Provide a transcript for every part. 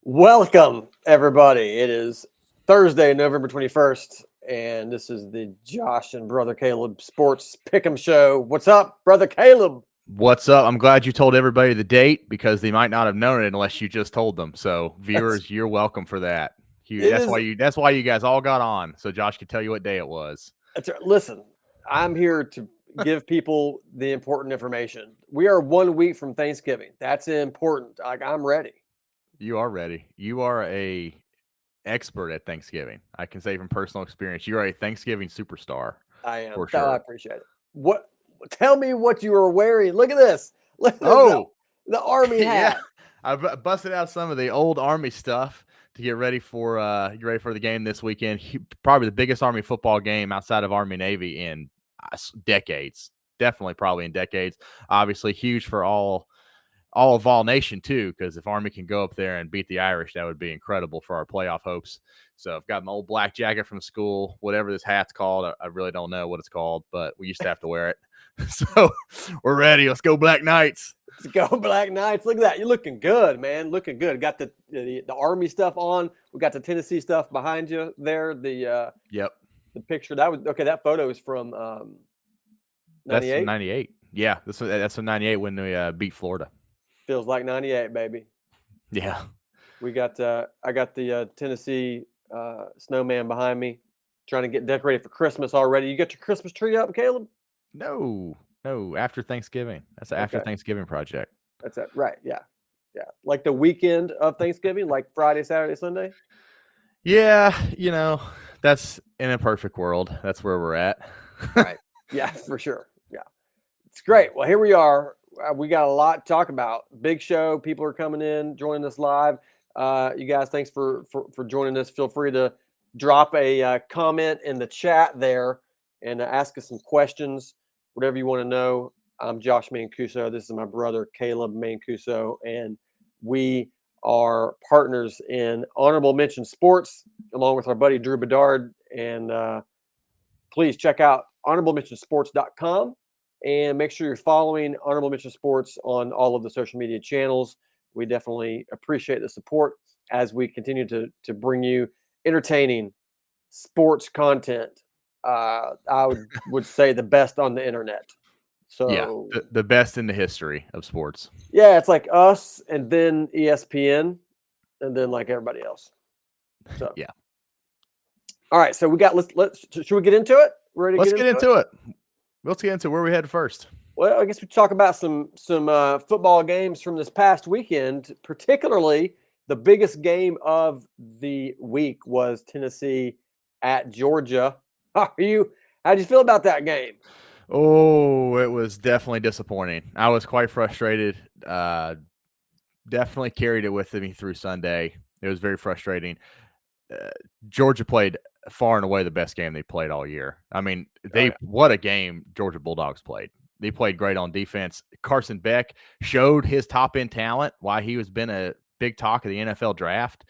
Welcome, everybody. It is Thursday, November 21st, and this is the Josh and Brother Caleb Sports Pick'em Show. What's up, Brother Caleb? What's up? I'm glad you told everybody the date because they might not have known it unless you just told them. So, viewers, you're welcome for that. That's why you guys all got on, so Josh could tell you what day it was. Listen, I'm here to give people the important information. We are 1 week from Thanksgiving. That's important. I'm ready. You are ready. You are a expert at Thanksgiving. I can say from personal experience, you are a Thanksgiving superstar. I am. For sure. I appreciate it. What? Tell me what you are wearing. Look at this. Look at the Army hat. Yeah. I busted out some of the old Army stuff to get ready for the game this weekend. Probably the biggest Army football game outside of Army Navy in decades. Definitely, probably in decades. Obviously, huge for all of Vol Nation too, because if Army can go up there and beat the Irish, that would be incredible for our playoff hopes. So I've got my old black jacket from school, whatever this hat's called. I really don't know what it's called, but we used to have to wear it. So we're ready. Let's go Black Knights. Let's go Black Knights. Look at that. You're looking good, man. Looking good. Got the Army stuff on. We got the Tennessee stuff behind you there. The picture that photo is from 98. That's 98. Yeah, that's from 98 when we beat Florida. Feels like 98, baby. Yeah. We got I got the Tennessee snowman behind me, trying to get decorated for Christmas already. You got your Christmas tree up, Caleb? No, after Thanksgiving. That's an after Thanksgiving project. That's it. Right. Yeah. Like the weekend of Thanksgiving, like Friday, Saturday, Sunday. Yeah, that's in a perfect world. That's where we're at. Right. Yeah, for sure. Yeah. It's great. Well, here we are. We got a lot to talk about. Big show. People are coming in, joining us live. You guys, thanks for joining us. Feel free to drop a comment in the chat there and ask us some questions, whatever you want to know. I'm Josh Mancuso. This is my brother, Caleb Mancuso, and we are partners in Honorable Mention Sports, along with our buddy Drew Bedard. And please check out honorablementionsports.com. And make sure you're following Honorable Mention Sports on all of the social media channels. We definitely appreciate the support as we continue to bring you entertaining sports content. I would say the best on the internet. So yeah, the best in the history of sports. Yeah, it's like us and then ESPN and then like everybody else. So yeah. All right, so we got should we get into it? Let's get into it. Let's get into where we head first. Well, I guess we talk about some football games from this past weekend. Particularly, the biggest game of the week was Tennessee at Georgia. How'd you feel about that game? Oh, it was definitely disappointing. I was quite frustrated. Definitely carried it with me through Sunday. It was very frustrating. Georgia played far and away the best game they played all year. I mean, what a game Georgia Bulldogs played. They played great on defense. Carson Beck showed his top-end talent, why he was been a big talk of the NFL draft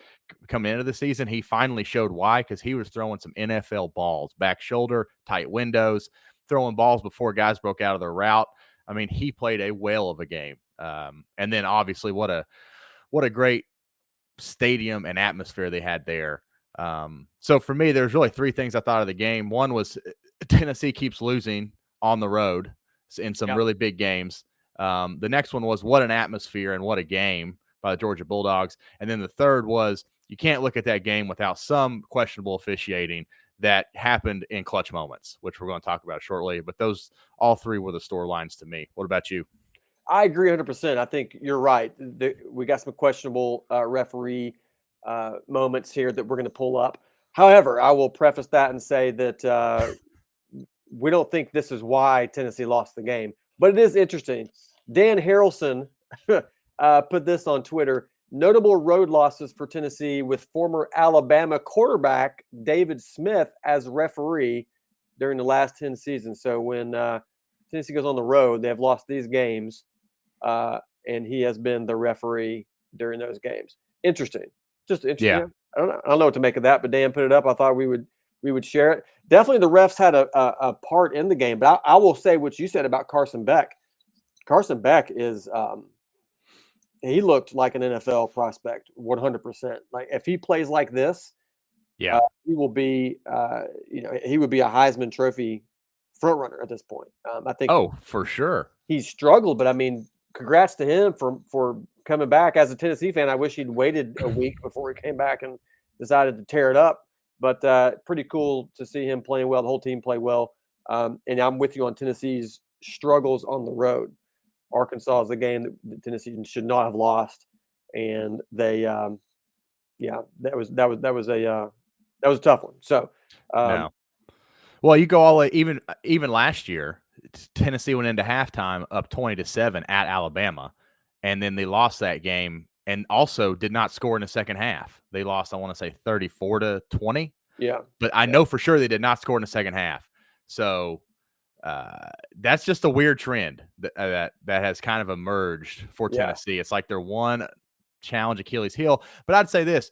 coming into the season. He finally showed why, because he was throwing some NFL balls, back shoulder, tight windows, throwing balls before guys broke out of their route. I mean, he played a whale of a game. And then obviously what a great stadium and atmosphere they had there. So for me, there's really three things I thought of the game. One was Tennessee keeps losing on the road in some really big games. The next one was what an atmosphere and what a game by the Georgia Bulldogs. And then the third was you can't look at that game without some questionable officiating that happened in clutch moments, which we're going to talk about shortly. But those all three were the storylines to me. What about you? I agree 100%. I think you're right. We got some questionable referee moments here that we're going to pull up. However, I will preface that and say that we don't think this is why Tennessee lost the game, but it is interesting. Dan Harrelson put this on Twitter. Notable road losses for Tennessee with former Alabama quarterback David Smith as referee during the last 10 seasons. So when Tennessee goes on the road, they have lost these games, and he has been the referee during those games. Interesting. Just interesting. Yeah. I don't know what to make of that, but Dan put it up. I thought we would share it. Definitely the refs had a part in the game, but I will say what you said about Carson Beck. Carson Beck is he looked like an NFL prospect, 100%. Like if he plays like this, Yeah. he will be, he would be a Heisman Trophy front runner at this point. I think Oh, for sure. he's struggled, but I mean, congrats to him for coming back. As a Tennessee fan, I wish he'd waited a week before he came back and decided to tear it up. But pretty cool to see him playing well. The whole team play well. And I'm with you on Tennessee's struggles on the road. Arkansas is a game that Tennessee should not have lost, and they, that was a tough one. So, No. Well, you go all the way, even last year, Tennessee went into halftime up 20-7 at Alabama, and then they lost that game and also did not score in the second half. They lost, I want to say 34-20. yeah, But I know for sure they did not score in the second half. So that's just a weird trend that has kind of emerged for Tennessee. It's like their one challenge Achilles heel. But I'd say this: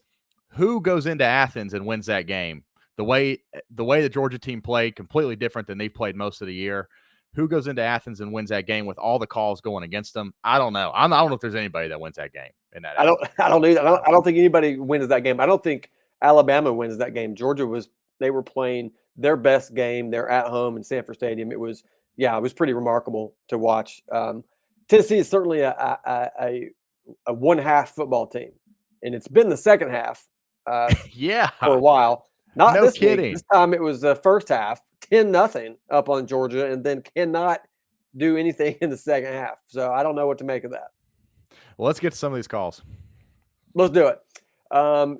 who goes into Athens and wins that game? The way the Georgia team played, completely different than they've played most of the year. Who goes into Athens and wins that game with all the calls going against them? I don't know. I don't know if there's anybody that wins that game in that. I don't either. I don't think anybody wins that game. I don't think Alabama wins that game. Georgia they were playing their best game. They're at home in Sanford Stadium. It was pretty remarkable to watch. Tennessee is certainly a one half football team, and it's been the second half. For a while. Not this kidding. Week. This time it was the first half, 10-0 up on Georgia, and then cannot do anything in the second half. So I don't know what to make of that. Well, let's get to some of these calls. Let's do it.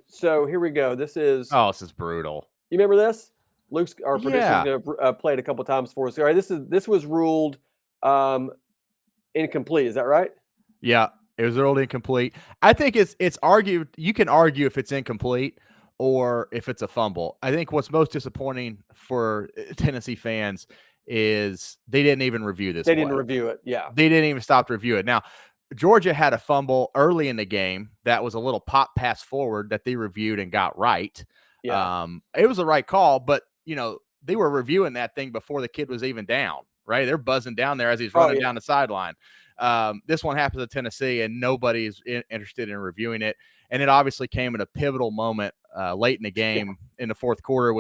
So here we go. This is brutal. You remember this? Our producer's going to play it a couple times for us. All right, this was ruled incomplete. Is that right? Yeah, it was ruled incomplete. I think it's argued. You can argue if it's incomplete or if it's a fumble. I think what's most disappointing for Tennessee fans is they didn't even review this. They didn't review it. Yeah, they didn't even stop to review it. Now, Georgia had a fumble early in the game that was a little pop pass forward that they reviewed and got right. Yeah. It was the right call, but they were reviewing that thing before the kid was even down. Right, they're buzzing down there as he's running down the sideline. This one happens at Tennessee, and nobody's interested in reviewing it. And it obviously came at a pivotal moment late in the game in the fourth quarter.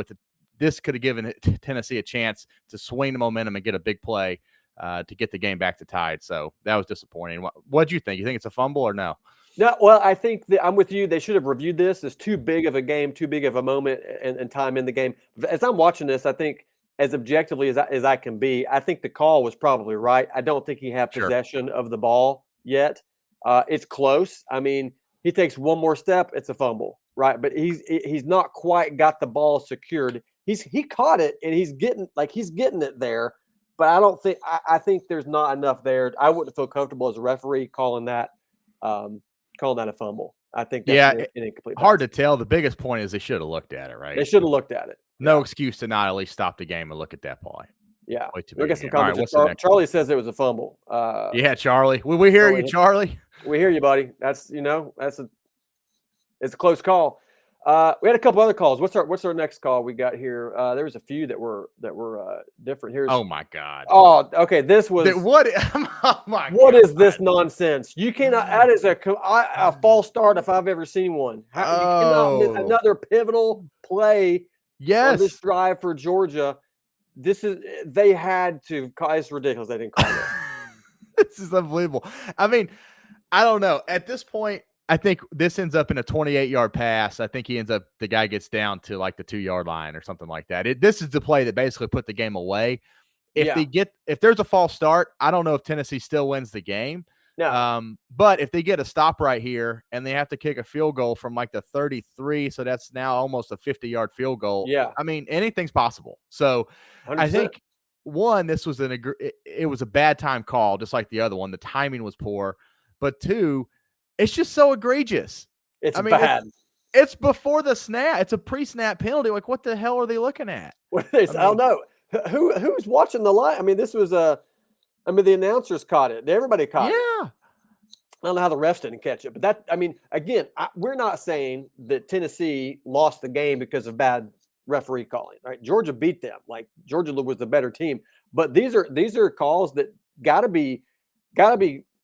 This could have given Tennessee a chance to swing the momentum and get a big play to get the game back to tied. So that was disappointing. What do you think? You think it's a fumble or no? No, well, I think I'm with you. They should have reviewed this. It's too big of a game, too big of a moment and time in the game. As I'm watching this, I think as objectively as I can be, I think the call was probably right. I don't think he had possession of the ball yet. It's close. I mean, he takes one more step, it's a fumble, right? But he's not quite got the ball secured. He caught it and he's getting it there, but I think there's not enough there. I wouldn't feel comfortable as a referee calling that a fumble. I think that's an incomplete pass. Hard to tell. The biggest point is they should have looked at it, right? They should have looked at it. No excuse to not at least stop the game and look at that play. Yeah. We'll get some comments. Charlie says it was a fumble. Charlie. We hear you, Charlie. We hear you, buddy. It's a close call. We had a couple other calls. What's our next call we got here? There was a few that were different. Here's oh my God. Oh, okay. This was what? Oh my what God. is this nonsense? You cannot. That is a false start if I've ever seen one. You cannot miss another pivotal play. Yes. On this drive for Georgia. They had to. It's ridiculous. They didn't call it. This is unbelievable. I mean, I don't know. At this point, I think this ends up in a 28-yard pass. I think the guy gets down to like the 2-yard line or something like that. This is the play that basically put the game away. If there's a false start, I don't know if Tennessee still wins the game. No. But if they get a stop right here and they have to kick a field goal from like the 33, so that's now almost a 50-yard field goal. Yeah. I mean, anything's possible. So 100%. I think this was it was a bad time call, just like the other one. The timing was poor. But two, it's just so egregious. It's bad. It's before the snap. It's a pre-snap penalty. Like, what the hell are they looking at? What is this? I don't know. Who's watching the line? I mean, this was the announcers caught it. Everybody caught it. Yeah. I don't know how the refs didn't catch it. But again, we're not saying that Tennessee lost the game because of bad referee calling. Right? Georgia beat them. Like, Georgia was the better team. But these are calls that gotta be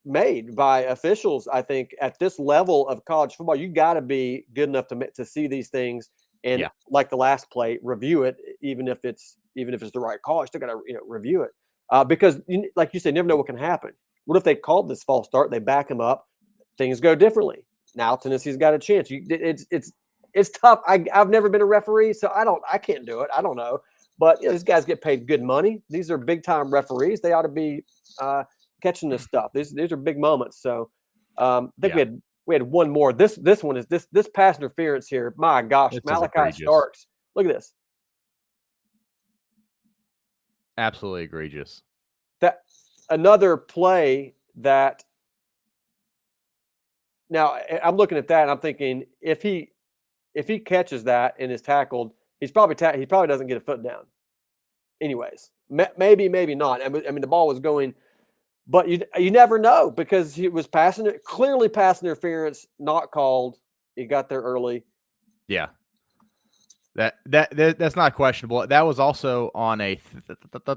made by officials. I think at this level of college football, you got to be good enough to see these things and, like the last play, review it, even if it's the right call. You still got to review it because, like you said, never know what can happen. What if they called this false start? They back him up, things go differently. Now Tennessee's got a chance. It's tough. I've never been a referee, so I can't do it. I don't know, but these guys get paid good money. These are big time referees. They ought to be catching this stuff. These are big moments. So I think we had one more. This one is this pass interference here. My gosh, Malachi Starks. Look at this. Absolutely egregious. That another play that. Now I'm looking at that and I'm thinking if he catches that and is tackled, he probably doesn't get a foot down. Anyways, maybe not. I mean, the ball was going, but you never know because he was clearly pass interference, not called. He got there early. Yeah, that's not questionable. That was also on a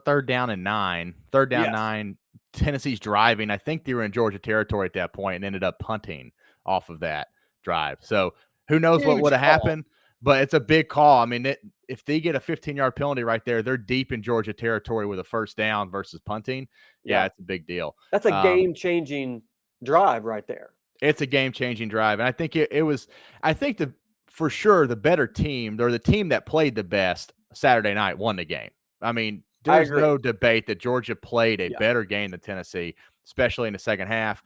third down and 9. Third down 9. Tennessee's driving. I think they were in Georgia territory at that point and ended up punting off of that drive. So who knows what would have happened, but it's a big call. I mean, if they get a 15-yard penalty right there, they're deep in Georgia territory with a first down versus punting. Yeah, it's a big deal. That's a game-changing drive right there. It's a game-changing drive. And I think it was – I think for sure the better team or the team that played the best Saturday night won the game. I mean, there's no debate that Georgia played a better game than Tennessee, especially in the second half.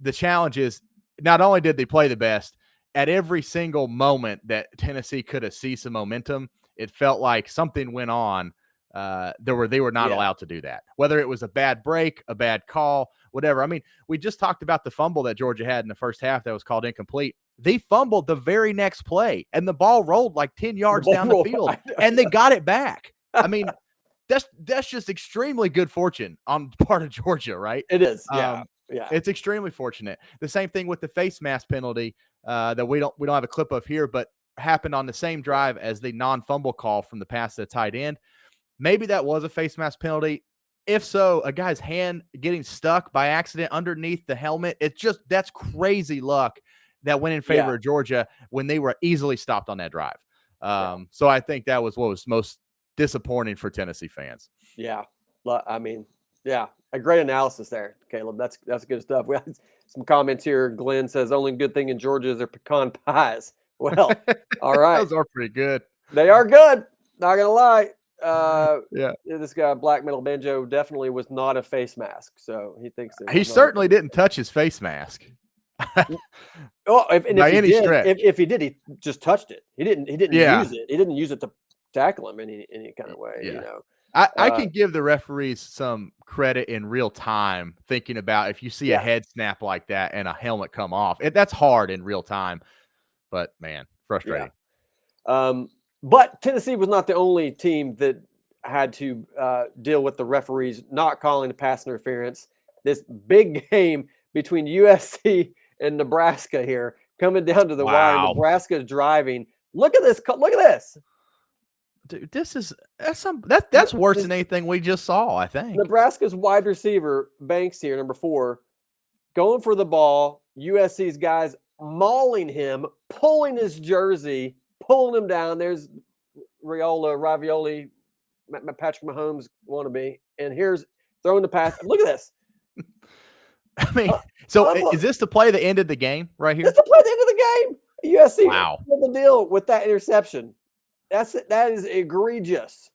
The challenge is not only did they play the best, at every single moment that Tennessee could have seized some momentum, it felt like something went on. They were not allowed to do that. Whether it was a bad break, a bad call, whatever. I mean, we just talked about the fumble that Georgia had in the first half that was called incomplete. They fumbled the very next play, and the ball rolled like 10 yards down the field, and they got it back. I mean, that's just extremely good fortune on the part of Georgia, right? It is, yeah. It's extremely fortunate. The same thing with the face mask penalty that we don't have a clip of here, but happened on the same drive as the non-fumble call from the pass to the tight end. Maybe that was a face mask penalty. If so, a guy's hand getting stuck by accident underneath the helmet, that's crazy luck that went in favor of Georgia when they were easily stopped on that drive. So I think that was what was most disappointing for Tennessee fans. Yeah. I mean, a great analysis there, Caleb. That's good stuff. We had some comments here. Glenn says, only good thing in Georgia is their pecan pies. Well, all right. Those are pretty good. They are good. Not going to lie. This guy, Black Metal Banjo, definitely was not a face mask. So he thinks he certainly didn't touch his face mask. If he did, he just touched it. He didn't use it. He didn't use it to tackle him any kind of way. You know. I can give the referees some credit in real time, thinking about if you see a head snap like that and a helmet come off. That's hard in real time, but man, frustrating. But Tennessee was not the only team that had to deal with the referees not calling the pass interference. This big game between USC and Nebraska here coming down to the wire. Nebraska's driving. Look at this. Look at this. Dude, that's worse than anything we just saw, I think. Nebraska's wide receiver, Banks here, number 4, going for the ball. USC's guys mauling him, pulling his jersey, pulling him down. There's Ravioli, Patrick Mahomes wannabe. And here's throwing the pass. Look at this. I mean, is this the play that ended the game right here? It's the play that ended the game. USC. Wow. The deal with that interception. That is egregious.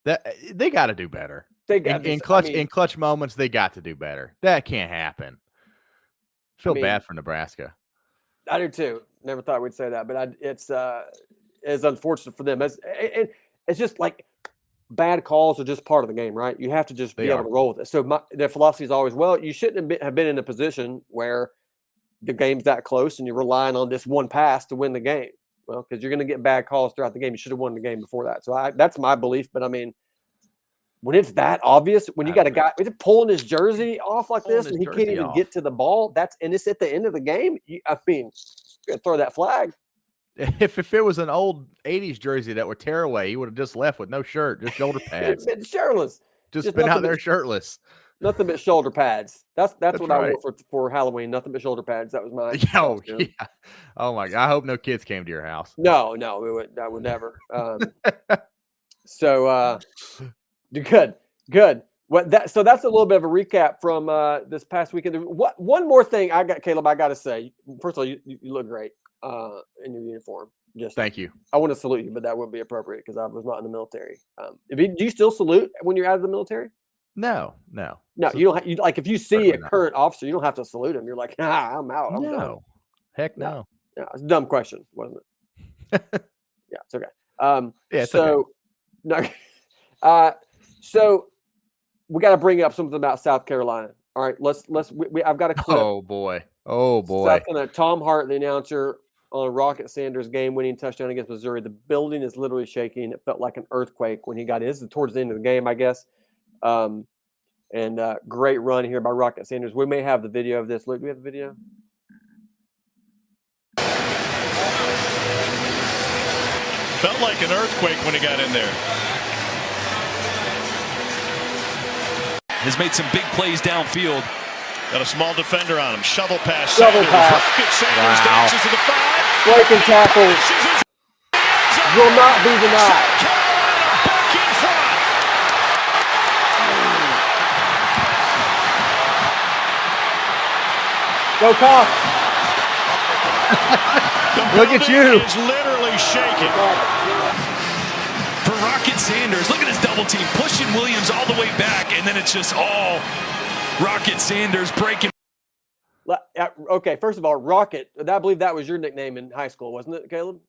That they got to do better. They got in clutch moments. They got to do better. That can't happen. Feel bad for Nebraska. I do too. Never thought we'd say that, but it's unfortunate for them. It's just like bad calls are just part of the game, right? You have to just be able to roll with it. So their philosophy is always, well, you shouldn't have been in a position where the game's that close and you're relying on this one pass to win the game. Well, because you're going to get bad calls throughout the game. You should have won the game before that. So that's my belief. But I mean, when it's that obvious, when you got a guy pulling his jersey off like this and he can't even get to the ball, and it's at the end of the game. I mean, throw that flag. If it was an old 80s jersey that were tearaway, he would have just left with no shirt, just shoulder pads. Been shirtless. Just been out there shirtless. Nothing but shoulder pads. That's what I right. wore for Halloween. Nothing but shoulder pads. That was my Yo, costume. yeah. Oh my God. I hope no kids came to your house. No, I would never. So good. So that's a little bit of a recap from this past weekend. One more thing I got, Caleb, I got to say. First of all, you look great in your uniform. Thank you. I want to salute you, but that wouldn't be appropriate because I was not in the military. Do you still salute when you're out of the military? No. No, you don't. Like if you see a not. current officer, you don't have to salute him. You're like, I'm out. I'm done. Heck no. Yeah, it's a dumb question, wasn't it? Yeah, it's okay. Yeah, it's so okay. no, so we got to bring up something about South Carolina. All right, I've got a clip. Oh boy. South Carolina, Tom Hart, the announcer, on Rocket Sanders' game-winning touchdown against Missouri. The building is literally shaking. It felt like an earthquake when he got in. This is towards the end of the game, I guess. And great run here by Rocket Sanders. We may have the video of this. Luke, do we have the video? Felt like an earthquake when he got in there. Has made some big plays downfield. Got a small defender on him. Shovel pass. Shovel pass. Rocket Sanders dances to the 5. Breaking tackle. Will not be denied. Carolina back in front. Go Cox. Look at you. It's literally shaking. For Rocket Sanders, look at his double team, pushing Williams all the way back, and then it's just all Rocket Sanders breaking. Okay, first of all, Rocket, I believe that was your nickname in high school, wasn't it, Caleb?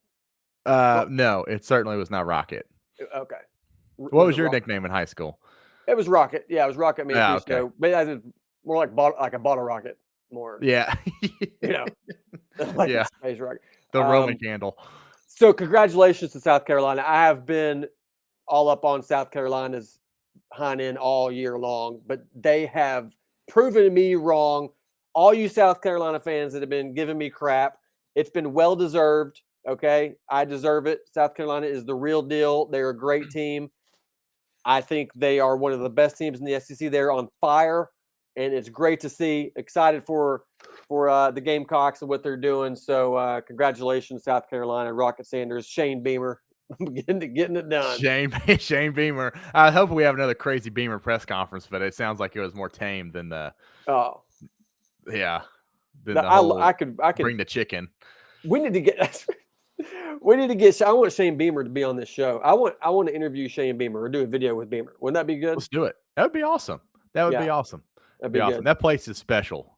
No, it certainly was not Rocket. Okay. What was your nickname in high school? It was Rocket. Yeah, it was Rocket Mancuso. Okay. But I was more like a bottle rocket. More. Yeah. Like yeah. Space rocket. The Roman candle. So congratulations to South Carolina. I have been all up on South Carolina's hind end all year long, but they have proven me wrong. All you South Carolina fans that have been giving me crap, it's been well deserved. Okay, I deserve it. South Carolina is the real deal. They're a great team. I think they are one of the best teams in the SEC. They're on fire, and it's great to see. Excited for the Gamecocks and what they're doing. So congratulations, South Carolina, Rocket Sanders, Shane Beamer, getting it done. Shane Beamer. I hope we have another crazy Beamer press conference, but it sounds like it was more tame than the. Oh, yeah. I could bring the chicken. We need to get. We need to get. I want Shane Beamer to be on this show. I want to interview Shane Beamer or do a video with Beamer. Wouldn't that be good? Let's do it. That would be awesome. That'd be awesome. That'd be awesome. That place is special.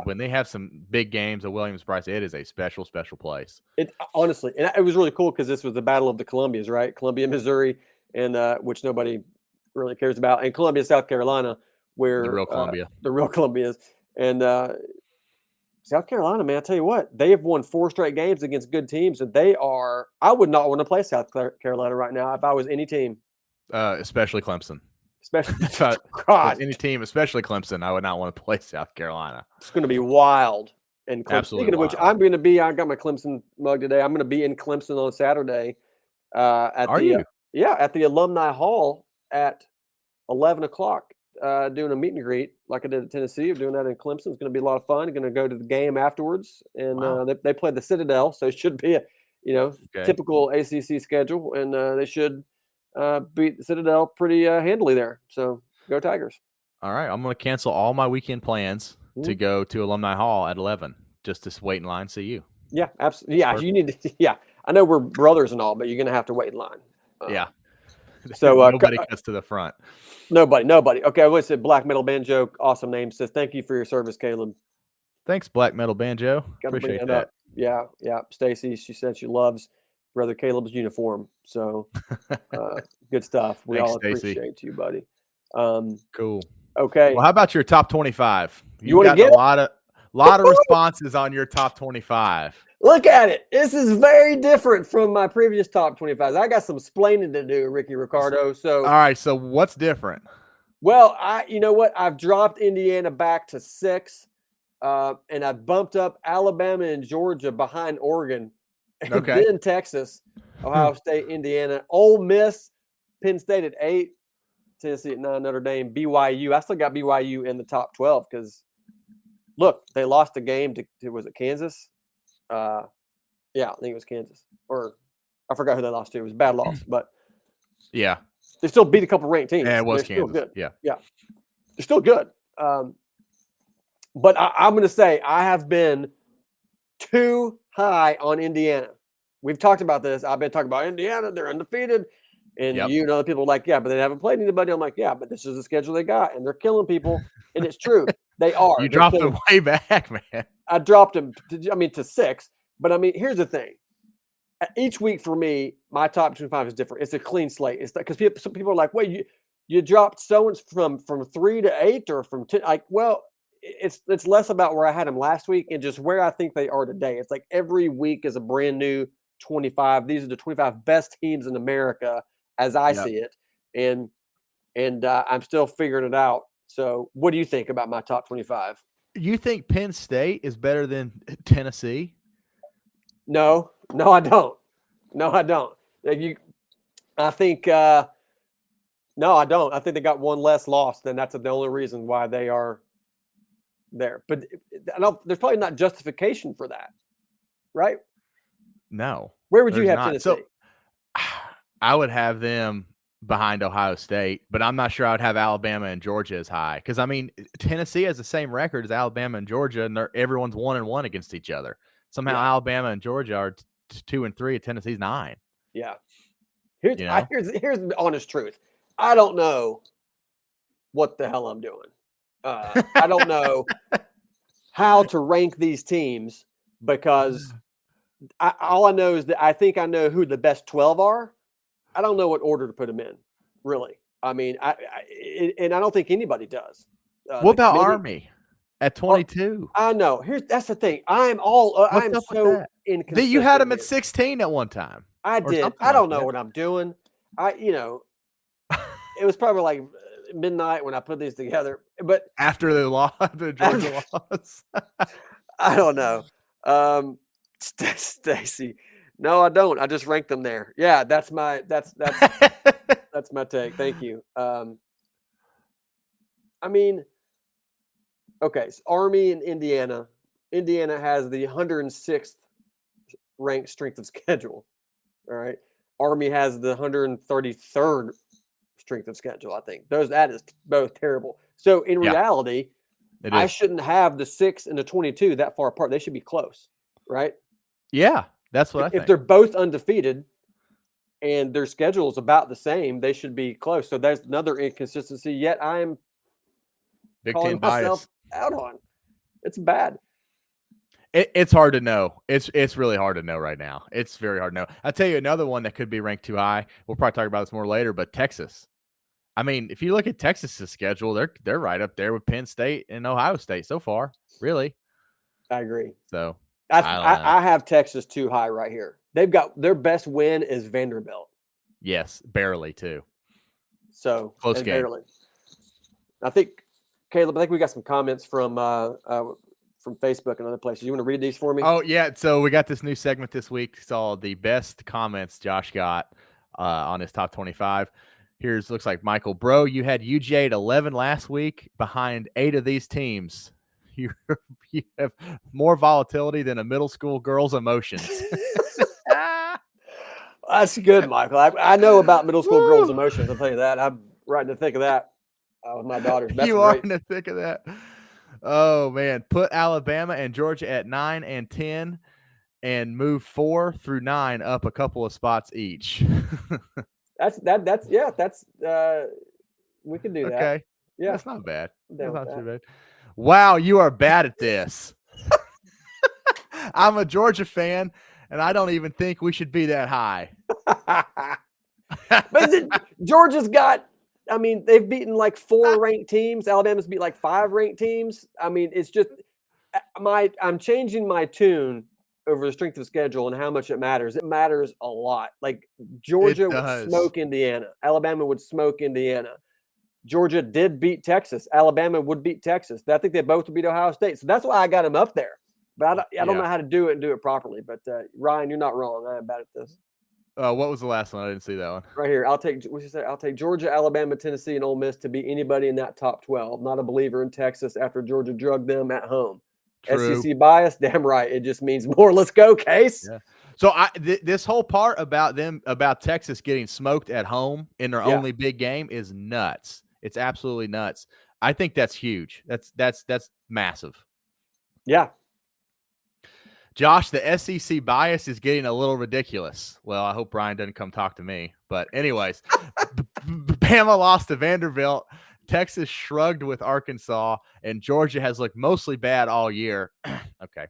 When they have some big games at Williams-Brice, it is a special place. It honestly, and it was really cool because this was the Battle of the Columbias, right? Columbia, Missouri, and which nobody really cares about, and Columbia, South Carolina, where the real Columbia, is, and South Carolina, man, I tell you what, they have won 4 straight games against good teams, and they are. I would not want to play South Carolina right now if I was any team, especially Clemson. Especially God, any team, especially Clemson, I would not want to play South Carolina. It's going to be wild. And Absolutely speaking of which, I'm going to be. I got my Clemson mug today. I'm going to be in Clemson on Saturday. At the Alumni Hall at 11:00, doing a meet and greet like I did at Tennessee. I'm doing that in Clemson. It's going to be a lot of fun. I'm going to go to the game afterwards, and they play the Citadel, so it should be a typical ACC schedule, and they should. Beat the Citadel pretty handily there. So go Tigers. All right. I'm going to cancel all my weekend plans to go to Alumni Hall at 11 just to wait in line and see you. Yeah, absolutely. Yeah, you need to. Yeah, I know we're brothers and all, but you're going to have to wait in line. Yeah. So nobody gets to the front. Nobody. Okay, I would say Black Metal Banjo. Awesome name. Says thank you for your service, Caleb. Thanks, Black Metal Banjo. Appreciate that. Yeah. Stacy, she said she loves Brother Caleb's uniform. So good stuff. We all appreciate you, buddy. Cool. Okay. Well, how about your top 25? You want to get a lot of responses on your top 25. Look at it. This is very different from my previous top 25s. I got some explaining to do, Ricky Ricardo. So all right. So what's different? Well, you know what? I've dropped Indiana back to 6, and I bumped up Alabama and Georgia behind Oregon. And then Texas, Ohio State, Indiana, Ole Miss, Penn State at 8. Tennessee at 9, Notre Dame, BYU. I still got BYU in the top 12 because, look, they lost a game to was it Kansas? Yeah, I think it was Kansas. Or I forgot who they lost to. It was a bad loss. But Yeah. they still beat a couple ranked teams. Yeah, it was They're still Kansas. good. Yeah. Yeah. They're still good. But I'm going to say I have been too high on Indiana. We've talked about this. I've been talking about Indiana. They're undefeated. And you and other people are like, yeah, but they haven't played anybody. I'm like, yeah, but this is the schedule they got. And they're killing people. And it's true. They are. You dropped them way back, man. I dropped them, to 6. But, here's the thing. Each week for me, my top 25 is different. It's a clean slate. It's because some people are like, wait, you dropped so-and from 3 to 8 or from 10. Like, well, it's less about where I had them last week and just where I think they are today. It's like every week is a brand new 25. These are the 25 best teams in America as I see it. And I'm still figuring it out. So what do you think about my top 25? You think Penn State is better than Tennessee? No, I don't. No, I don't. I think no, I don't. I think they got one less loss, and that's the only reason why they are there. But there's probably not justification for that, right? No. Where would you have Tennessee? So, I would have them behind Ohio State, but I'm not sure I would have Alabama and Georgia as high because Tennessee has the same record as Alabama and Georgia, and everyone's 1-1 against each other. Somehow Alabama and Georgia are 2-3. Tennessee's 9. Yeah. Here's the honest truth. I don't know what the hell I'm doing. I don't know how to rank these teams because all I know is that I think I know who the best 12 are. I don't know what order to put them in, really. And I don't think anybody does. What about Army at 22? I know. That's the thing. I'm so inconsistent. You had them at 16 at one time. I did. I don't know what I'm doing. It was probably like midnight when I put these together. But after the Georgia loss, I don't know. Stacy, no, I don't. I just ranked them there. Yeah, that's my that's my take. Thank you. Okay, so Army and Indiana. Indiana has the 106th ranked strength of schedule. All right. Army has the 133rd strength of schedule, I think. That is both terrible. So in reality, I shouldn't have the 6 and the 22 that far apart. They should be close, right? Yeah, that's what I think. If they're both undefeated and their schedule is about the same, they should be close. So there's another inconsistency. Yet I'm Big calling Ten bias. myself out on. It's bad. It's hard to know. It's really hard to know right now. It's very hard to know. I'll tell you another one that could be ranked too high. We'll probably talk about this more later, but Texas. If you look at Texas's schedule, they're right up there with Penn State and Ohio State so far. Really, I agree. So I have Texas too high right here. They've got their best win is Vanderbilt. Yes, barely too. So close game. Barely. I think Caleb. I think we got some comments from Facebook and other places. You want to read these for me? Oh yeah. So we got this new segment this week. Saw the best comments Josh got on his top 25. Looks like Michael. Bro, you had UGA at 11 last week behind 8 of these teams. You have more volatility than a middle school girl's emotions. That's good, Michael. I know about middle school girls' emotions. I'll tell you that. I'm right in the thick of that with my daughters. That's are in the thick of that. Oh, man. Put Alabama and Georgia at 9 and 10 and move 4 through 9 up a couple of spots each. That's we can do that. Okay. Yeah. That's not bad. That's not too bad. Wow, you are bad at this. I'm a Georgia fan, and I don't even think we should be that high. But Georgia's got, they've beaten like 4 ranked teams. Alabama's beat like 5 ranked teams. It's just I'm changing my tune over the strength of schedule and how much it matters. It matters a lot. Like Georgia would smoke Indiana. Alabama would smoke Indiana. Georgia did beat Texas. Alabama would beat Texas. I think they both would beat Ohio State. So that's why I got them up there. But I don't know how to do it and do it properly. But Ryan, you're not wrong. I'm bad at this. What was the last one? I didn't see that one. Right here. I'll take Georgia, Alabama, Tennessee, and Ole Miss to be anybody in that top 12. Not a believer in Texas after Georgia drugged them at home. True. SEC bias, damn right. It just means more. Let's go, Case. Yeah. So this whole part about Texas getting smoked at home in their only big game is nuts. It's absolutely nuts. I think that's huge. That's massive. Yeah. Josh, the SEC bias is getting a little ridiculous. Well, I hope Brian doesn't come talk to me. But anyways, Bama lost to Vanderbilt. Texas shrugged with Arkansas, and Georgia has looked mostly bad all year. Okay.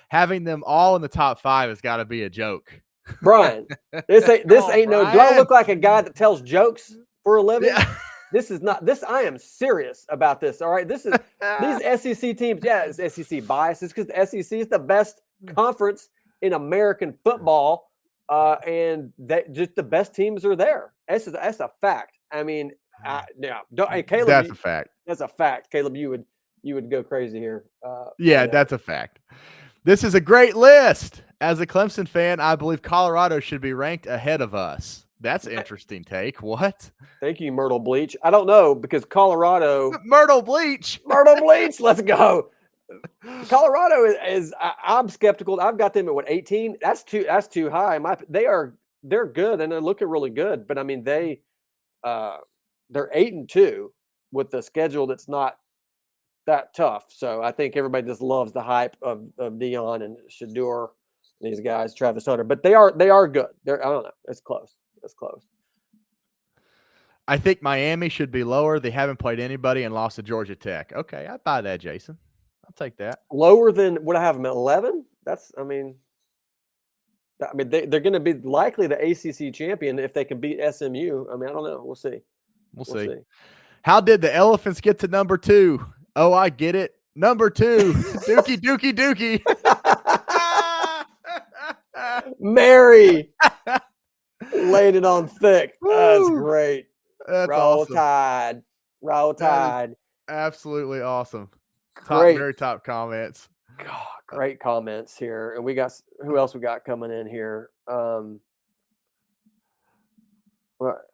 Having them all in the top 5 has got to be a joke. Brian, this ain't no. Do I look like a guy that tells jokes for a living? Yeah. This is not this. I am serious about this. All right. This is these SEC teams. Yeah, it's SEC bias. It's because the SEC is the best conference in American football, and just the best teams are there. That's a fact. I mean, Caleb, that's a fact. That's a fact. Caleb, you would go crazy here. That's a fact. This is a great list. As a Clemson fan, I believe Colorado should be ranked ahead of us. That's an interesting take. What? Thank you, Myrtle Bleach. I don't know because Colorado. Myrtle Bleach. Let's go. Colorado is I'm skeptical. I've got them at 18. That's too high. They're good and they're looking really good. But I mean they're 8-2 with the schedule that's not that tough. So I think everybody just loves the hype of Dion and Shador, these guys, Travis Hunter. But they are good. I don't know. It's close. I think Miami should be lower. They haven't played anybody and lost to Georgia Tech. Okay, I buy that, Jason. I'll take that. Lower than what I have them at 11? They're going to be likely the ACC champion if they can beat SMU. I mean, I don't know. We'll see. We'll see. How did the Elephants get to number 2? Oh, I get it. Number 2, Dookie. Mary laid it on thick. Woo! That's great. That's Roll awesome. Tide. Absolutely awesome. Very top comments. God, great comments here. And we got who else we got coming in here?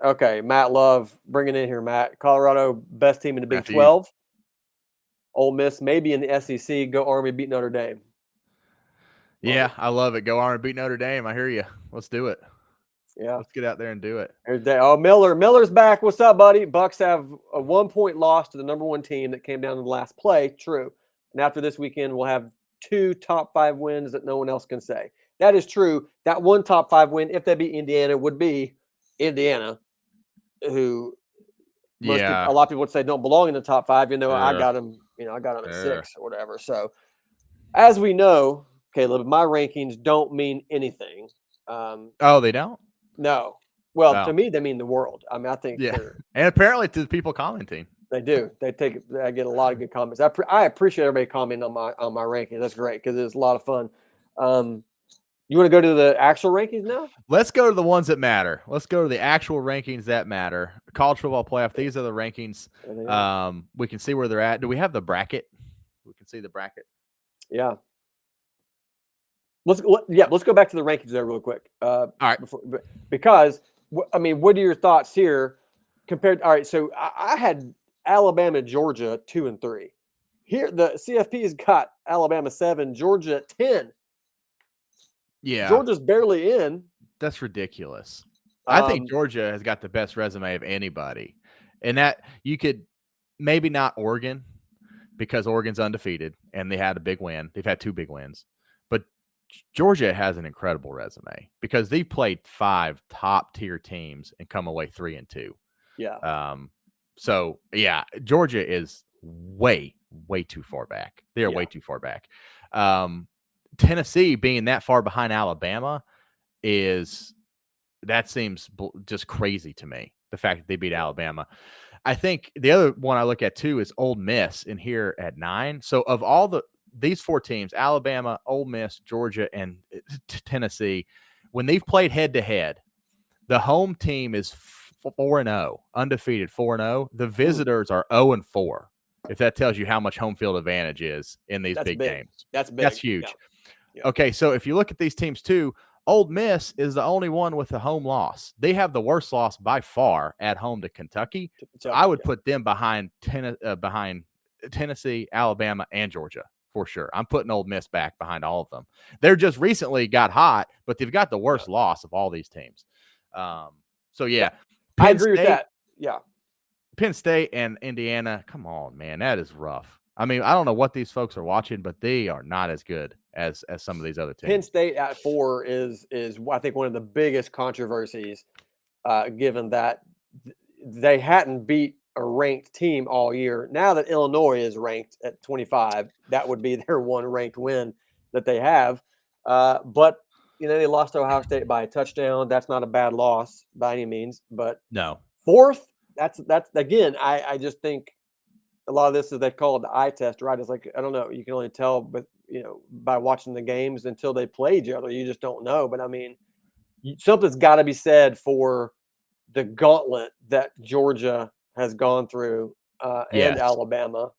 Okay, Matt Love bringing in here. Matt, Colorado best team in the Big 12. Ole Miss maybe in the SEC. Go Army, beat Notre Dame. Yeah, I love it. Go Army, beat Notre Dame. I hear you. Let's do it. Yeah, let's get out there and do it. Miller's back. What's up, buddy? Bucks have a 1-point loss to the number 1 team that came down to the last play. True. And after this weekend, we'll have 2 top 5 wins that no one else can say. That is true. That one top 5 win, if they beat Indiana, would be Indiana, who a lot of people would say don't belong in the top 5. I got them. I got them at 6 or whatever. So, as we know, Caleb, my rankings don't mean anything. They don't? No. Well, to me, they mean the world. I mean, I think. Yeah. And apparently to the people commenting. They do. I get a lot of good comments. I appreciate everybody commenting on my rankings. That's great because it's a lot of fun. You want to go to the actual rankings now? Let's go to the ones that matter. Let's go to the actual rankings that matter. College football playoff. These are the rankings. We can see where they're at. Do we have the bracket? We can see the bracket. Yeah. Let's go back to the rankings there real quick. All right. Because what are your thoughts here compared? All right. So I had Alabama, Georgia 2 and 3. Here the CFP's got Alabama 7, Georgia 10. Yeah, Georgia's barely in. That's ridiculous. I think Georgia has got the best resume of anybody, and that you could maybe not Oregon because Oregon's undefeated and they had a big win. They've had 2 big wins, but Georgia has an incredible resume because they've played 5 top tier teams and come away 3-2. Yeah. So yeah, Georgia is way too far back. They are way too far back. Tennessee being that far behind Alabama seems just crazy to me. The fact that they beat Alabama. I think the other one I look at too is Ole Miss in here at 9. So of all these 4 teams, Alabama, Ole Miss, Georgia, and Tennessee, when they've played head to head, the home team is 4-0, undefeated 4-0. The visitors are 0-4. If that tells you how much home field advantage is in these big games. That's big. That's huge. Yeah. Okay, so if you look at these teams too, Ole Miss is the only one with a home loss. They have the worst loss by far at home to Kentucky. So I would put them behind Tennessee, Alabama, and Georgia for sure. I'm putting Ole Miss back behind all of them. They're just recently got hot, but they've got the worst loss of all these teams. So yeah, I agree with that. Yeah. Penn State and Indiana, come on, man, that is rough. I mean, I don't know what these folks are watching, but they are not as good as some of these other teams. Penn State at 4 is I think one of the biggest controversies, given that they hadn't beat a ranked team all year. Now that Illinois is ranked at 25, that would be their one ranked win that they have. But they lost to Ohio State by a touchdown. That's not a bad loss by any means. But no, 4th. That's again. I just think a lot of this is they call it the eye test, right? It's like I don't know. You can only tell, but by watching the games until they play each other, you just don't know. But I mean, something's got to be said for the gauntlet that Georgia has gone through and Alabama.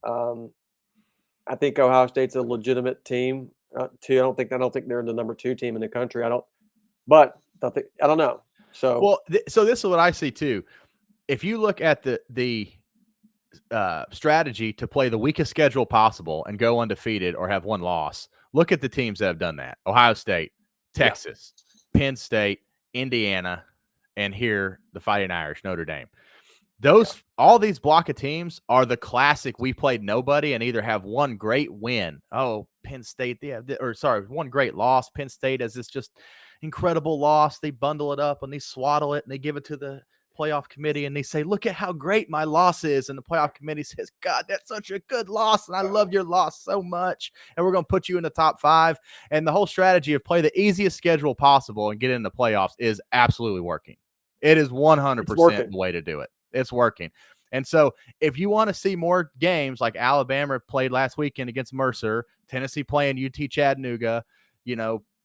I think Ohio State's a legitimate team too. I don't think they're the number 2 team in the country. I don't know. So so this is what I see too. If you look at the strategy to play the weakest schedule possible and go undefeated or have one loss, look at the teams that have done that: Ohio State, Texas, Penn State, Indiana, and here the Fighting Irish, Notre Dame. All these block of teams are the classic. We played nobody and either have one great win. Oh, Penn State, one great loss. Penn State has this just incredible loss. They bundle it up and they swaddle it and they give it to the playoff committee and they say, look at how great my loss is. And the playoff committee says, God, that's such a good loss. And I love your loss so much. And we're going to put you in the top 5. And the whole strategy of play the easiest schedule possible and get in the playoffs is absolutely working. It is 100% the way to do it. It's working. And so if you want to see more games like Alabama played last weekend against Mercer, Tennessee playing UT Chattanooga,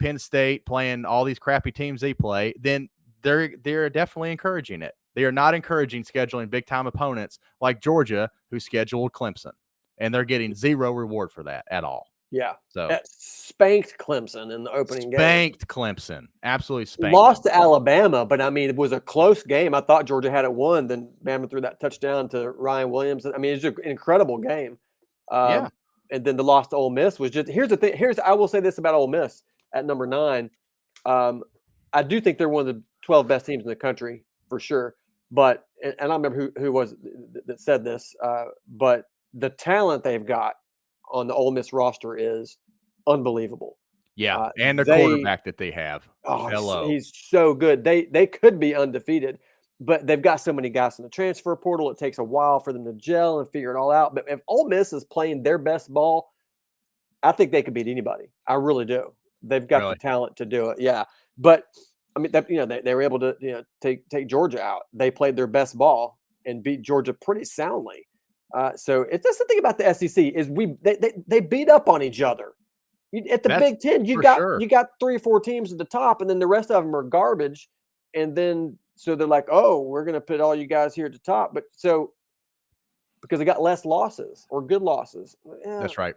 Penn State playing all these crappy teams they play, then they're definitely encouraging it. They are not encouraging scheduling big-time opponents like Georgia, who scheduled Clemson, and they're getting zero reward for that at all. Yeah. So spanked Clemson in the opening game. Spanked Clemson. Absolutely spanked. Lost to Alabama, but I mean, it was a close game. I thought Georgia had it won. Then Bama threw that touchdown to Ryan Williams. I mean, it's an incredible game. And then the loss to Ole Miss was just – here's the thing. I will say this about Ole Miss at number 9. I do think they're one of the 12 best teams in the country for sure. But and I don't remember who was that said this, but the talent they've got on the Ole Miss roster is unbelievable. Yeah, and the quarterback that they have. He's so good. They could be undefeated, but they've got so many guys in the transfer portal. It takes a while for them to gel and figure it all out. But if Ole Miss is playing their best ball, I think they could beat anybody. I really do. They've got the talent to do it. Yeah, but I mean, they were able to take Georgia out. They played their best ball and beat Georgia pretty soundly. So it's just the thing about the SEC is they beat up on each other. At the Big Ten, you got 3 or 4 teams at the top, and then the rest of them are garbage. And then so they're like, oh, we're going to put all you guys here at the top. But so because they got less losses or good losses. That's right.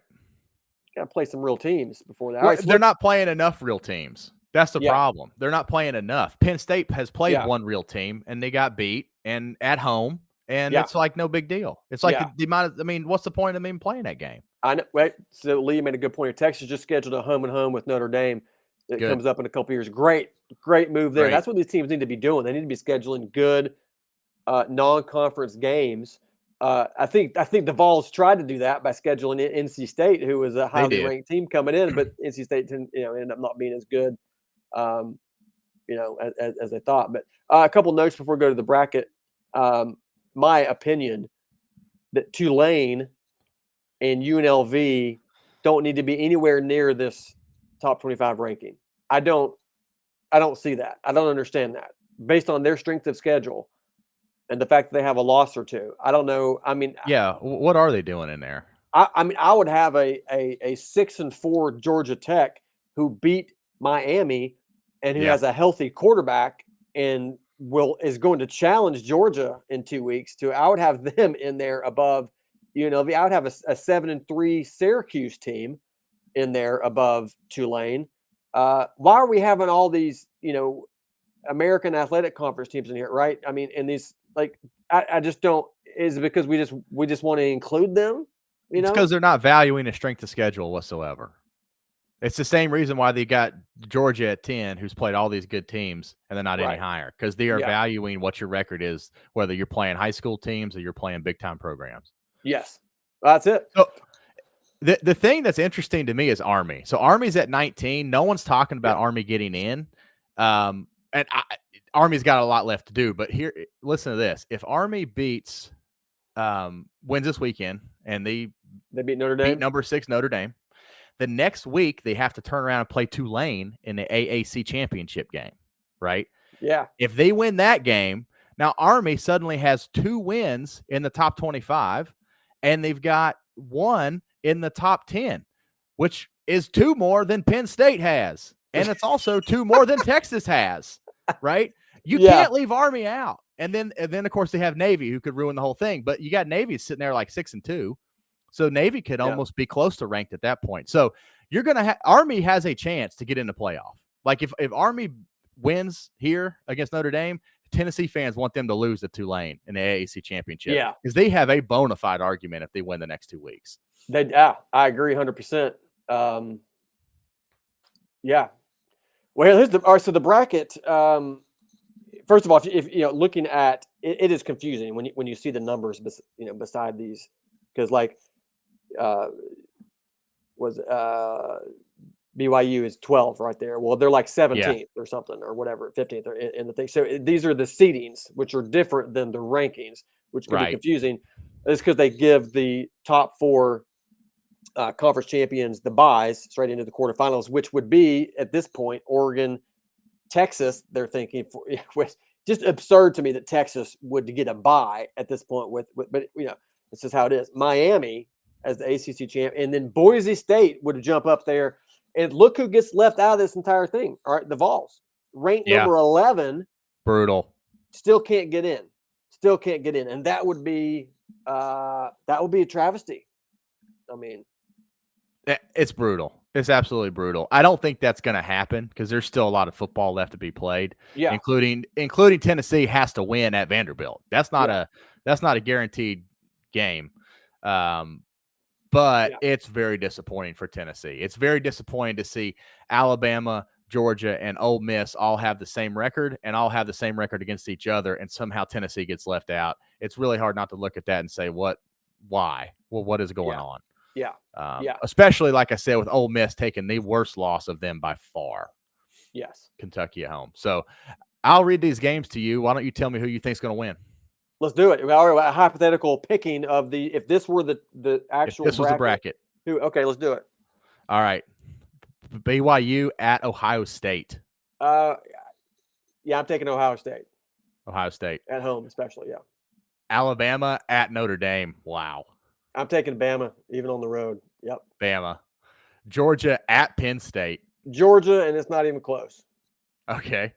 Got to play some real teams before that. Well, right, so they're not playing enough real teams. That's the problem. They're not playing enough. Penn State has played one real team, and they got beat and at home, and it's like no big deal. It's like what's the point of them even playing that game? I know. Right. So Lee made a good point. Texas just scheduled a home and home with Notre Dame. It comes up in a couple of years. Great move there. That's what these teams need to be doing. They need to be scheduling good non-conference games. I think the Vols tried to do that by scheduling NC State, who was a highly ranked team coming in, but NC State ended up not being as good. As they thought. But a couple notes before we go to the bracket. My opinion that Tulane and UNLV don't need to be anywhere near this top 25 ranking. I don't see that. I don't understand that based on their strength of schedule and the fact that they have a loss or 2. I don't know. I mean, what are they doing in there? I would have a 6-4 Georgia Tech who beat Miami and who has a healthy quarterback and is going to challenge Georgia in 2 weeks. I would have them in there above UNLV. I would have a 7-3 Syracuse team in there above Tulane. why are we having all these, American Athletic Conference teams in here, right? I mean, and these, like, I just don't. Is it because we just want to include them? It's because they're not valuing a strength of schedule whatsoever. It's the same reason why they got Georgia at 10, who's played all these good teams, and they're not any higher, because they are valuing what your record is, whether you're playing high school teams or you're playing big-time programs. Yes, that's it. So the thing that's interesting to me is Army. So Army's at 19. No one's talking about Army getting in. Army's got a lot left to do. But here, listen to this. If Army wins this weekend, and they beat Notre Dame, number 6 Notre Dame, the next week they have to turn around and play Tulane in the AAC championship game, right? Yeah. If they win that game, now Army suddenly has 2 wins in the top 25, and they've got 1 in the top 10, which is 2 more than Penn State has. And it's also 2 more than Texas has, right? You can't leave Army out. And then, of course, they have Navy, who could ruin the whole thing. But you got Navy sitting there like 6-2. So Navy could almost be close to ranked at that point. So you're going to have Army has a chance to get in the playoff. Like if Army wins here against Notre Dame, Tennessee fans want them to lose to Tulane in the AAC championship. Yeah. Because they have a bona fide argument if they win the next 2 weeks. I agree 100%. Yeah. Well, here's the bracket. First of all, if looking at it is confusing when you see the numbers, beside these, because like BYU is 12 right there. Well, they're like 17th or something or whatever, 15th or in the thing. So these are the seedings, which are different than the rankings, which can be confusing. It's because they give the top 4 conference champions the buys straight into the quarterfinals, which would be at this point Oregon, Texas. They're thinking was just absurd to me that Texas would get a bye at this point. But this is how it is. Miami as the ACC champ, and then Boise State would jump up there. And look who gets left out of this entire thing. All right, the Vols, ranked number 11, brutal. Still can't get in. And that would be a travesty. I mean, it's brutal. It's absolutely brutal. I don't think that's going to happen because there's still a lot of football left to be played. Yeah, including Tennessee has to win at Vanderbilt. That's not a guaranteed game. But it's very disappointing for Tennessee. It's very disappointing to see Alabama, Georgia, and Ole Miss all have the same record and all have the same record against each other, and somehow Tennessee gets left out. It's really hard not to look at that and say, why? Well, what is going on? Yeah. Especially, like I said, with Ole Miss taking the worst loss of them by far. Yes. Kentucky at home. So I'll read these games to you. Why don't you tell me who you think is going to win? Let's do it. A hypothetical picking of if this were the actual this was the bracket. Okay, let's do it. All right. BYU at Ohio State. I'm taking Ohio State. Ohio State. At home, especially, yeah. Alabama at Notre Dame. Wow. I'm taking Bama, even on the road. Yep. Bama. Georgia at Penn State. Georgia, and it's not even close. Okay.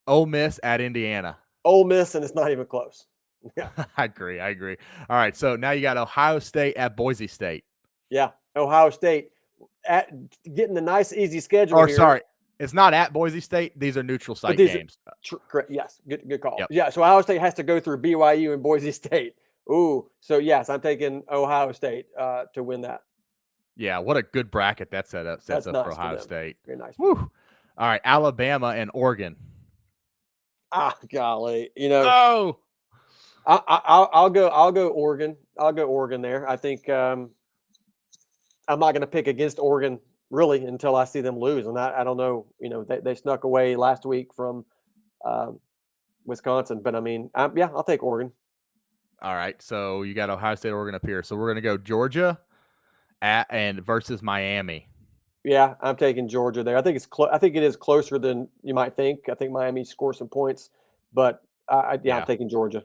Ole Miss at Indiana. Ole Miss, and it's not even close. Yeah. I agree. All right, so now you got Ohio State at Boise State. Yeah, Ohio State at getting the nice, easy schedule here. Sorry, it's not at Boise State. These are neutral site games. Correct. Yes, good call. Yep. Yeah, so Ohio State has to go through BYU and Boise State. Ooh, so yes, I'm taking Ohio State to win that. Yeah, what a good bracket that sets up for Ohio State. Very nice. Woo. All right, Alabama and Oregon. Golly, Oh. I'll go Oregon. I'll go Oregon there. I think I'm not going to pick against Oregon really until I see them lose. And I don't know. They snuck away last week from Wisconsin, but I mean, I'll take Oregon. All right, so you got Ohio State, Oregon up here. So we're going to go Georgia versus Miami. Yeah, I'm taking Georgia there. I think I think it is closer than you might think. I think Miami scores some points, but I'm taking Georgia.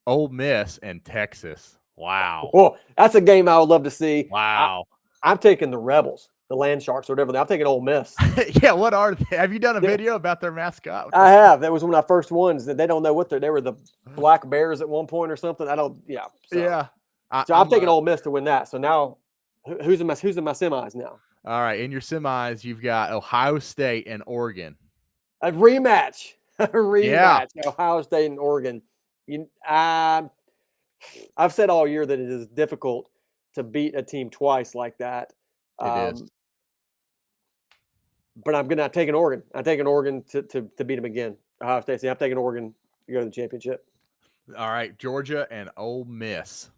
Ole Miss and Texas. Wow. Well, that's a game I would love to see. Wow. I'm taking the Rebels, the Land Sharks, or whatever. I'm taking Ole Miss. Yeah, what are they? Have you done a video about their mascot? I have. That was one of my first ones. That they don't know what they were the Black Bears at one point or something. I don't. Yeah. So, yeah. I'm taking Ole Miss to win that. So now, who's in my semis now? All right, in your semis, you've got Ohio State and Oregon. A rematch. A rematch. Yeah. Ohio State and Oregon. I've said all year that it is difficult to beat a team twice like that. It is. But I'm taking Oregon. I'm taking Oregon to beat them again. Ohio State. I'm taking Oregon to go to the championship. All right, Georgia and Ole Miss.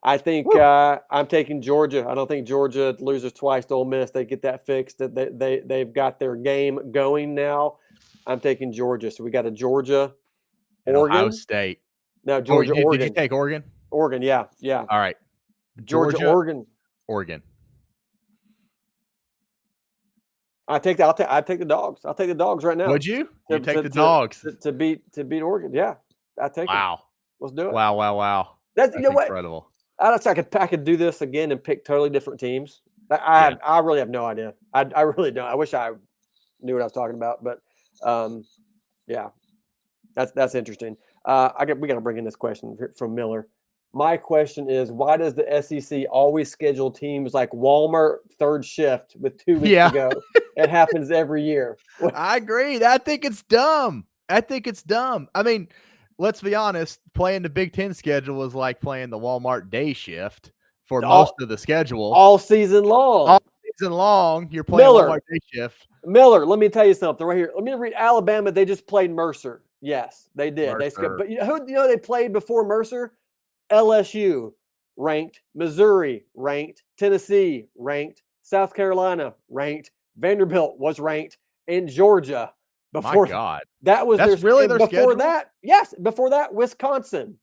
I think I'm taking Georgia. I don't think Georgia loses twice to Ole Miss. They get that fixed. They've got their game going now. I'm taking Georgia. So we got a Georgia, and Oregon. Ohio State. No, Georgia, Oregon. Did you take Oregon? Oregon, yeah. All right. Georgia, Oregon. I take the dogs. I'll take the dogs right now. Would you? You take the dogs to beat Oregon? Yeah, I take. Wow. Let's do it. Wow. That's incredible. I could do this again and pick totally different teams. I really have no idea. I really don't. I wish I knew what I was talking about, but yeah, that's interesting. We got to bring in this question from Miller. My question is, why does the SEC always schedule teams like Walmart third shift with 2 weeks to go? It happens every year. I agree. I think it's dumb. I mean, let's be honest. Playing the Big Ten schedule is like playing the Walmart day shift for most of the schedule. All season long. You're playing Walmart day shift. Miller, let me tell you something right here. Let me read Alabama. They just played Mercer. Yes, they did. But who they played before Mercer? LSU ranked, Missouri ranked, Tennessee ranked, South Carolina ranked, Vanderbilt was ranked, and Georgia. Before my God, that's their before schedule? that. Yes, before that, Wisconsin,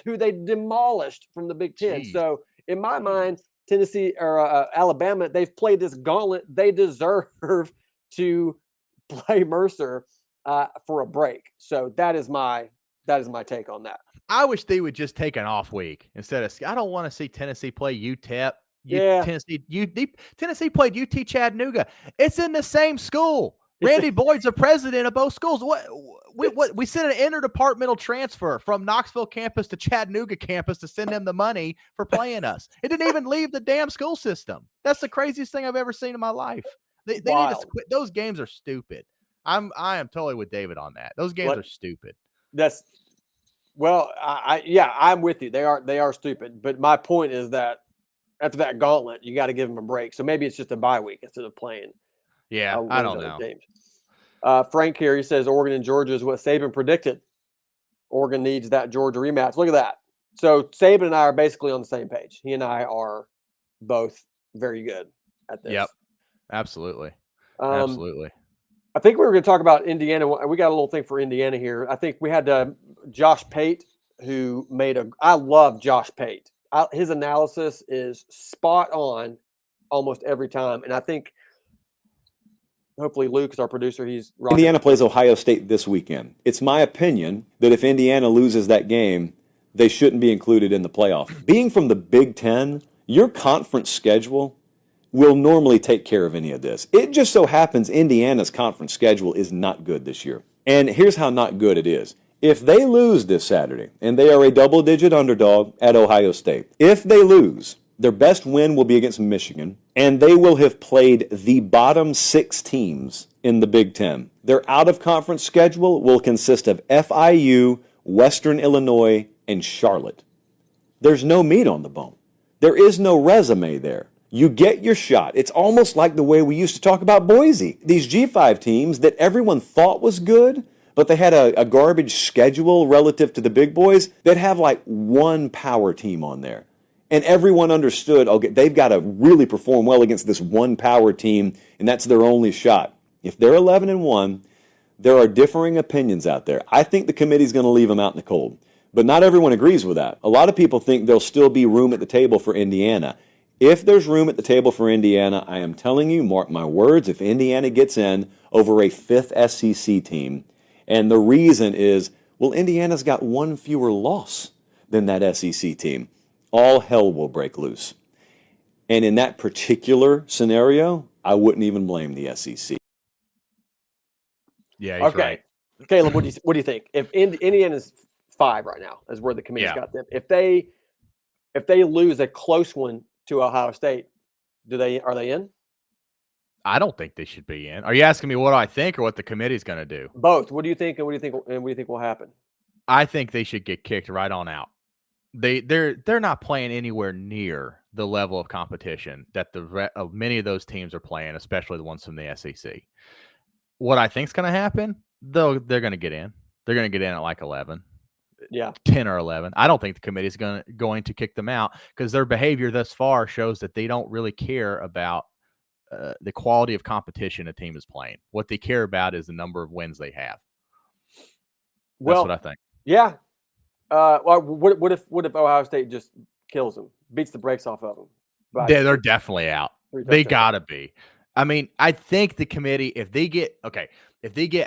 who they demolished from the Big Ten. Jeez. So in my mind, Tennessee or Alabama, they've played this gauntlet. They deserve to play Mercer for a break. So that is my take on that. I wish they would just take an off week instead of. I don't want to see Tennessee play UTEP. Tennessee played UT Chattanooga. It's in the same school. Randy Boyd's the president of both schools. We sent an interdepartmental transfer from Knoxville campus to Chattanooga campus to send them the money for playing us. It didn't even leave the damn school system. That's the craziest thing I've ever seen in my life. They need to quit. Those games are stupid. I am totally with David on that. Those games are stupid. I'm with you. They are stupid. But my point is that after that gauntlet, you got to give them a break. So maybe it's just a bye week instead of playing. Yeah, I don't know. Games. Frank here, he says Oregon and Georgia is what Saban predicted. Oregon needs that Georgia rematch. Look at that. So Saban and I are basically on the same page. He and I are both very good at this. Yep, absolutely. Absolutely. I think we were going to talk about Indiana. We got a little thing for Indiana here. I think we had Josh Pate, who I love Josh Pate. His analysis is spot on almost every time. And I think hopefully Luke is our producer. Indiana plays Ohio State this weekend. It's my opinion that if Indiana loses that game, they shouldn't be included in the playoff. Being from the Big Ten, your conference schedule will normally take care of any of this. It just so happens Indiana's conference schedule is not good this year. And here's how not good it is. If they lose this Saturday, and they are a double-digit underdog at Ohio State, if they lose, their best win will be against Michigan, and they will have played the bottom 6 teams in the Big Ten. Their out-of-conference schedule will consist of FIU, Western Illinois, and Charlotte. There's no meat on the bone. There is no resume there. You get your shot. It's almost like the way we used to talk about Boise. These G5 teams that everyone thought was good, but they had a garbage schedule relative to the big boys that have like one power team on there. And everyone understood, okay, they've got to really perform well against this one power team, and that's their only shot. If they're 11-1, there are differing opinions out there. I think the committee's going to leave them out in the cold. But not everyone agrees with that. A lot of people think there'll still be room at the table for Indiana. If there's room at the table for Indiana, I am telling you, mark my words, if Indiana gets in over a 5th SEC team, and the reason is, well, Indiana's got one fewer loss than that SEC team. All hell will break loose. And in that particular scenario, I wouldn't even blame the SEC. Yeah, he's right. Caleb, what do you think? If Indiana's 5 right now is where the committee's got them. If they lose a close one to Ohio State, Are they in? I don't think they should be in. Are you asking me what I think or what the committee's going to do? Both. What do you think? And what do you think will happen? I think they should get kicked right on out. They're not playing anywhere near the level of competition that many of those teams are playing, especially the ones from the SEC. What I think is going to happen, though, they're going to get in. They're going to get in at like 11. Yeah, 10 or 11. I don't think the committee is going to kick them out because their behavior thus far shows that they don't really care about the quality of competition a team is playing. What they care about is the number of wins they have. That's what I think. Yeah. Well, what if Ohio State just kills them, beats the brakes off of them? They're definitely out. They gotta be. I mean, I think the committee, if they get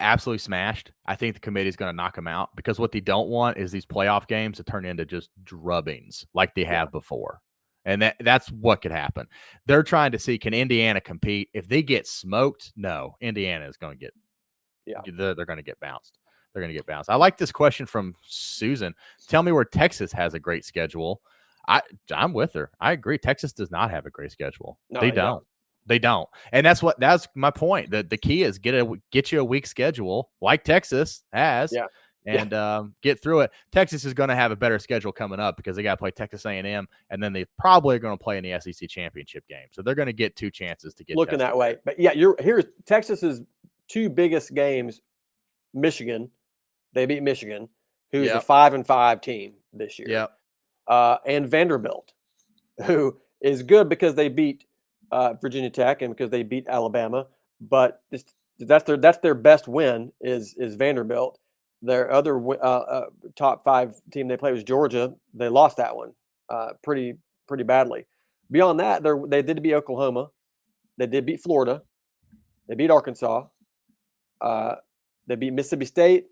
absolutely smashed, I think the committee is going to knock them out because what they don't want is these playoff games to turn into just drubbings like they have before. And that's what could happen. They're trying to see, can Indiana compete? If they get smoked, no, Indiana is going to get they're going to get bounced. They're going to get bounced. I like this question from Susan. Tell me where Texas has a great schedule. I'm with her. I agree. Texas does not have a great schedule. No, they don't. They don't. And that's my point. The key is get you a weak schedule like Texas has. Yeah. And get through it. Texas is going to have a better schedule coming up because they got to play Texas A&M, and then they probably are going to play in the SEC championship game. So they're going to get 2 chances to get looking that way. But yeah, here's Texas's 2 biggest games. Michigan, they beat Michigan, who's a 5-5 team this year. Yep. And Vanderbilt, who is good because they beat Virginia Tech and because they beat Alabama. But that's their best win is Vanderbilt. Their other top 5 team they played was Georgia. They lost that one pretty badly. Beyond that, they did beat Oklahoma. They did beat Florida. They beat Arkansas. They beat Mississippi State,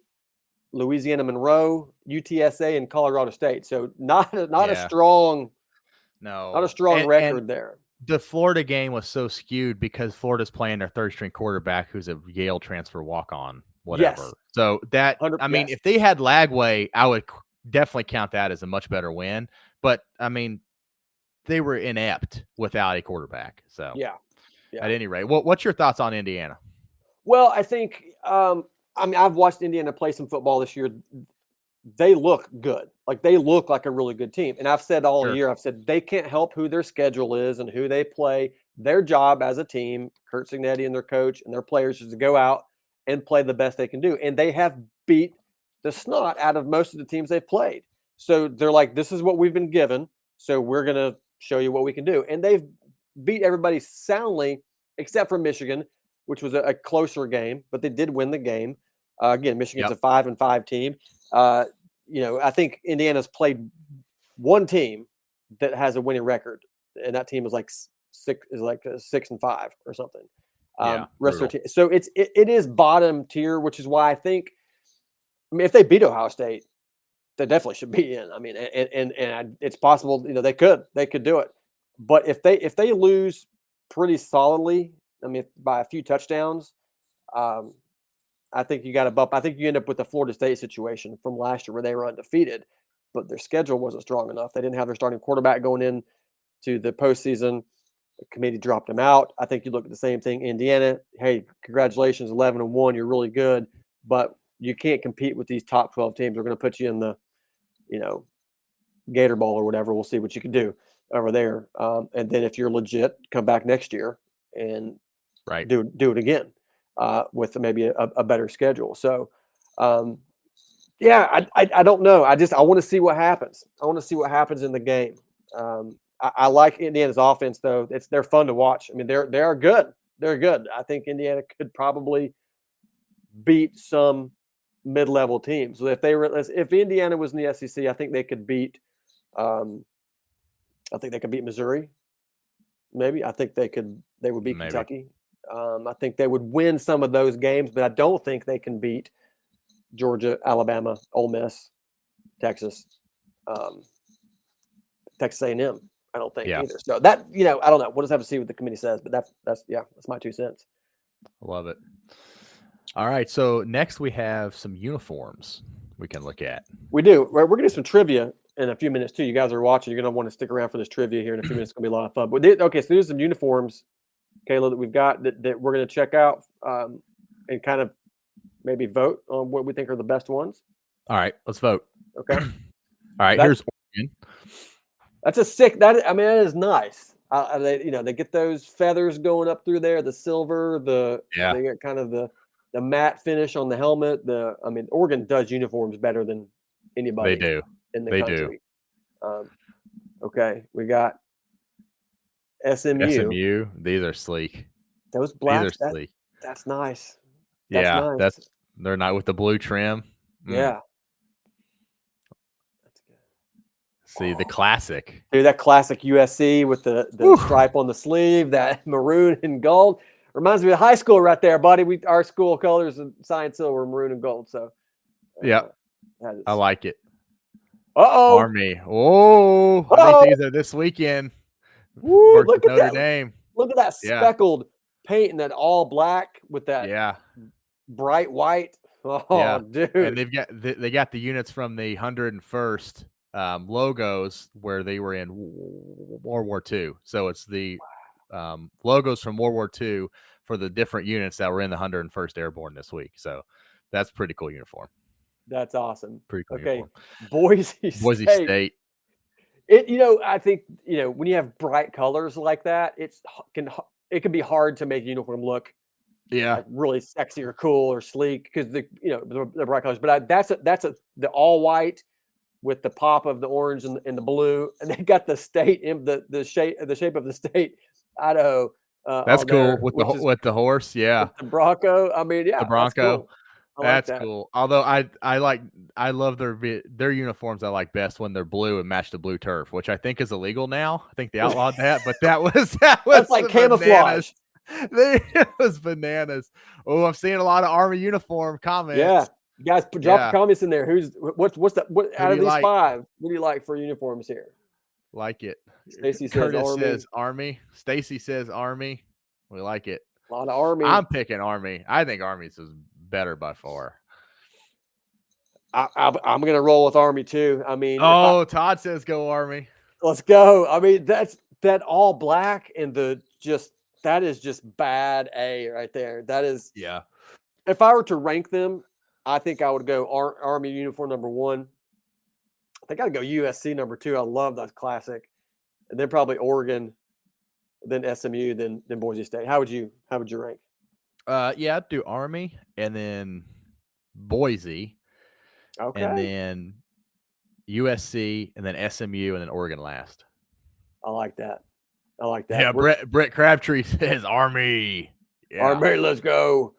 Louisiana Monroe, UTSA, and Colorado State. So not a strong record there. The Florida game was so skewed because Florida's playing their 3rd-string quarterback, who's a Yale transfer walk-on. Whatever. Yes. So I mean, if they had Lagway, I would definitely count that as a much better win. But I mean, they were inept without a quarterback. So at any rate, what's your thoughts on Indiana? Well, I think I've watched Indiana play some football this year. They look good. Like they look like a really good team. And I've said all year, I've said they can't help who their schedule is and who they play. Their job as a team, Kurt Cignetti and their coach and their players, is to go out and play the best they can do. And they have beat the snot out of most of the teams they've played. So they're like, this is what we've been given. So we're going to show you what we can do. And they've beat everybody soundly, except for Michigan, which was a closer game, but they did win the game. Again, Michigan's a 5-5 team. I think Indiana's played one team that has a winning record, and that team is like 6-5 or something. Rest of their team. So it is bottom tier, which is why I think, if they beat Ohio State, they definitely should be in. I mean, and it's possible, they could do it. But if they lose pretty solidly, I mean, by a few touchdowns, I think you got to bump. I think you end up with the Florida State situation from last year where they were undefeated, but their schedule wasn't strong enough. They didn't have their starting quarterback going in to the postseason. The committee dropped them out. I think you look at the same thing. Indiana, hey, congratulations, 11-1. You're really good, but you can't compete with these top 12 teams. They're going to put you in the, Gator Bowl or whatever. We'll see what you can do over there. And then if you're legit, come back next year and do it again with maybe a better schedule. So, I don't know. I want to see what happens. I want to see what happens in the game. I like Indiana's offense, though. They're fun to watch. I mean, they are good. They're good. I think Indiana could probably beat some mid-level teams. So if Indiana was in the SEC, I think they could beat. I think they could beat Missouri. Maybe I think they would beat Kentucky. I think they would win some of those games, but I don't think they can beat Georgia, Alabama, Ole Miss, Texas, Texas A&M. I don't think either. So that, I don't know. We'll just have to see what the committee says, but that's my 2 cents. Love it. All right. So next we have some uniforms we can look at. We do. We're going to do some trivia in a few minutes too. You guys are watching. You're going to want to stick around for this trivia here in a few minutes. It's going to be a lot of fun. But okay, so there's some uniforms, Kayla, that we've got that we're going to check out and kind of maybe vote on what we think are the best ones. All right, let's vote. Okay. All right, here's Oregon. That's a sick. That is nice. They get those feathers going up through there, the silver, they get kind of the matte finish on the helmet. Oregon does uniforms better than anybody. They do. In the country. Okay, we got SMU. These are sleek. Those blacks. These are sleek. That's nice. Nice. They're not with the blue trim. Yeah. That's good. See the classic. Dude, that classic USC with the stripe on the sleeve, that maroon and gold. Reminds me of high school right there, buddy. Our school colors and science silver, maroon and gold. So I like it. Uh-oh. Army. Oh, I think these are this weekend. Woo, look at Notre that. Dame. Look at that speckled paint and that all black with that bright white. Oh, dude. And they got the units from the 101st logos where they were in World War II. So it's the logos from World War II for the different units that were in the 101st Airborne this week. So that's a pretty cool uniform. That's awesome. Pretty cool. Okay, Boise State. I think when you have bright colors like that, it can be hard to make a uniform look like really sexy or cool or sleek because the bright colors. But that's the all white with the pop of the orange and the blue, and they got the state in the shape of the state, Idaho. That's cool with the horse. Yeah, with the Bronco. the Bronco. Cool. That's cool. Although I love their uniforms. I like best when they're blue and match the blue turf, which I think is illegal now. I think they outlawed that, but that was that's like camouflage. It was bananas. Oh, I'm seeing a lot of Army uniform comments. Yeah, you guys drop comments in there. What's out of these 5? What do you like for uniforms here? Like it. Stacy says Curtis Army. says Army. Stacy says Army. We like it. A lot of Army. I'm picking Army. I think Army's is better by far. I'm gonna roll with Army too. Todd says go Army. Let's go. That's that all black and that is just bad A right there. That is If I were to rank them, I think I would go Army uniform number 1. I think I'd go USC number 2. I love that classic, and then probably Oregon, then SMU, then Boise State. How would you rank? I'd do Army and then Boise. Okay. And then USC and then SMU and then Oregon last. I like that. Yeah, Brett Crabtree says Army. Yeah. Army, let's go.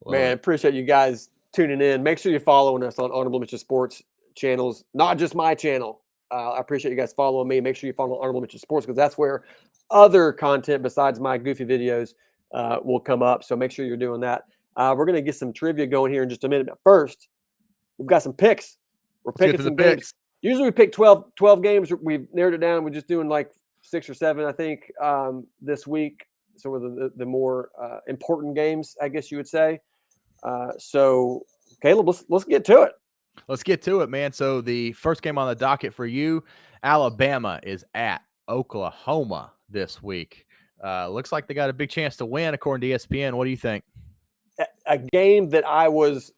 Man, appreciate you guys tuning in. Make sure you're following us on Honorable Mention Sports channels, not just my channel. I appreciate you guys following me. Make sure you follow Honorable Mention Sports because that's where other content besides my goofy videos will come up. So make sure you're doing that. We're going to get some trivia going here in just a minute. But first, we've got some picks. We're picking some games. Usually we pick 12 games. We've narrowed it down. We're just doing like 6 or 7, I think, this week. So we're the more important games, I guess you would say. So, Caleb, let's get to it. Let's get to it, man. So the first game on the docket for you, Alabama is at Oklahoma this week. Looks like they got a big chance to win, according to ESPN. What do you think? A game that I was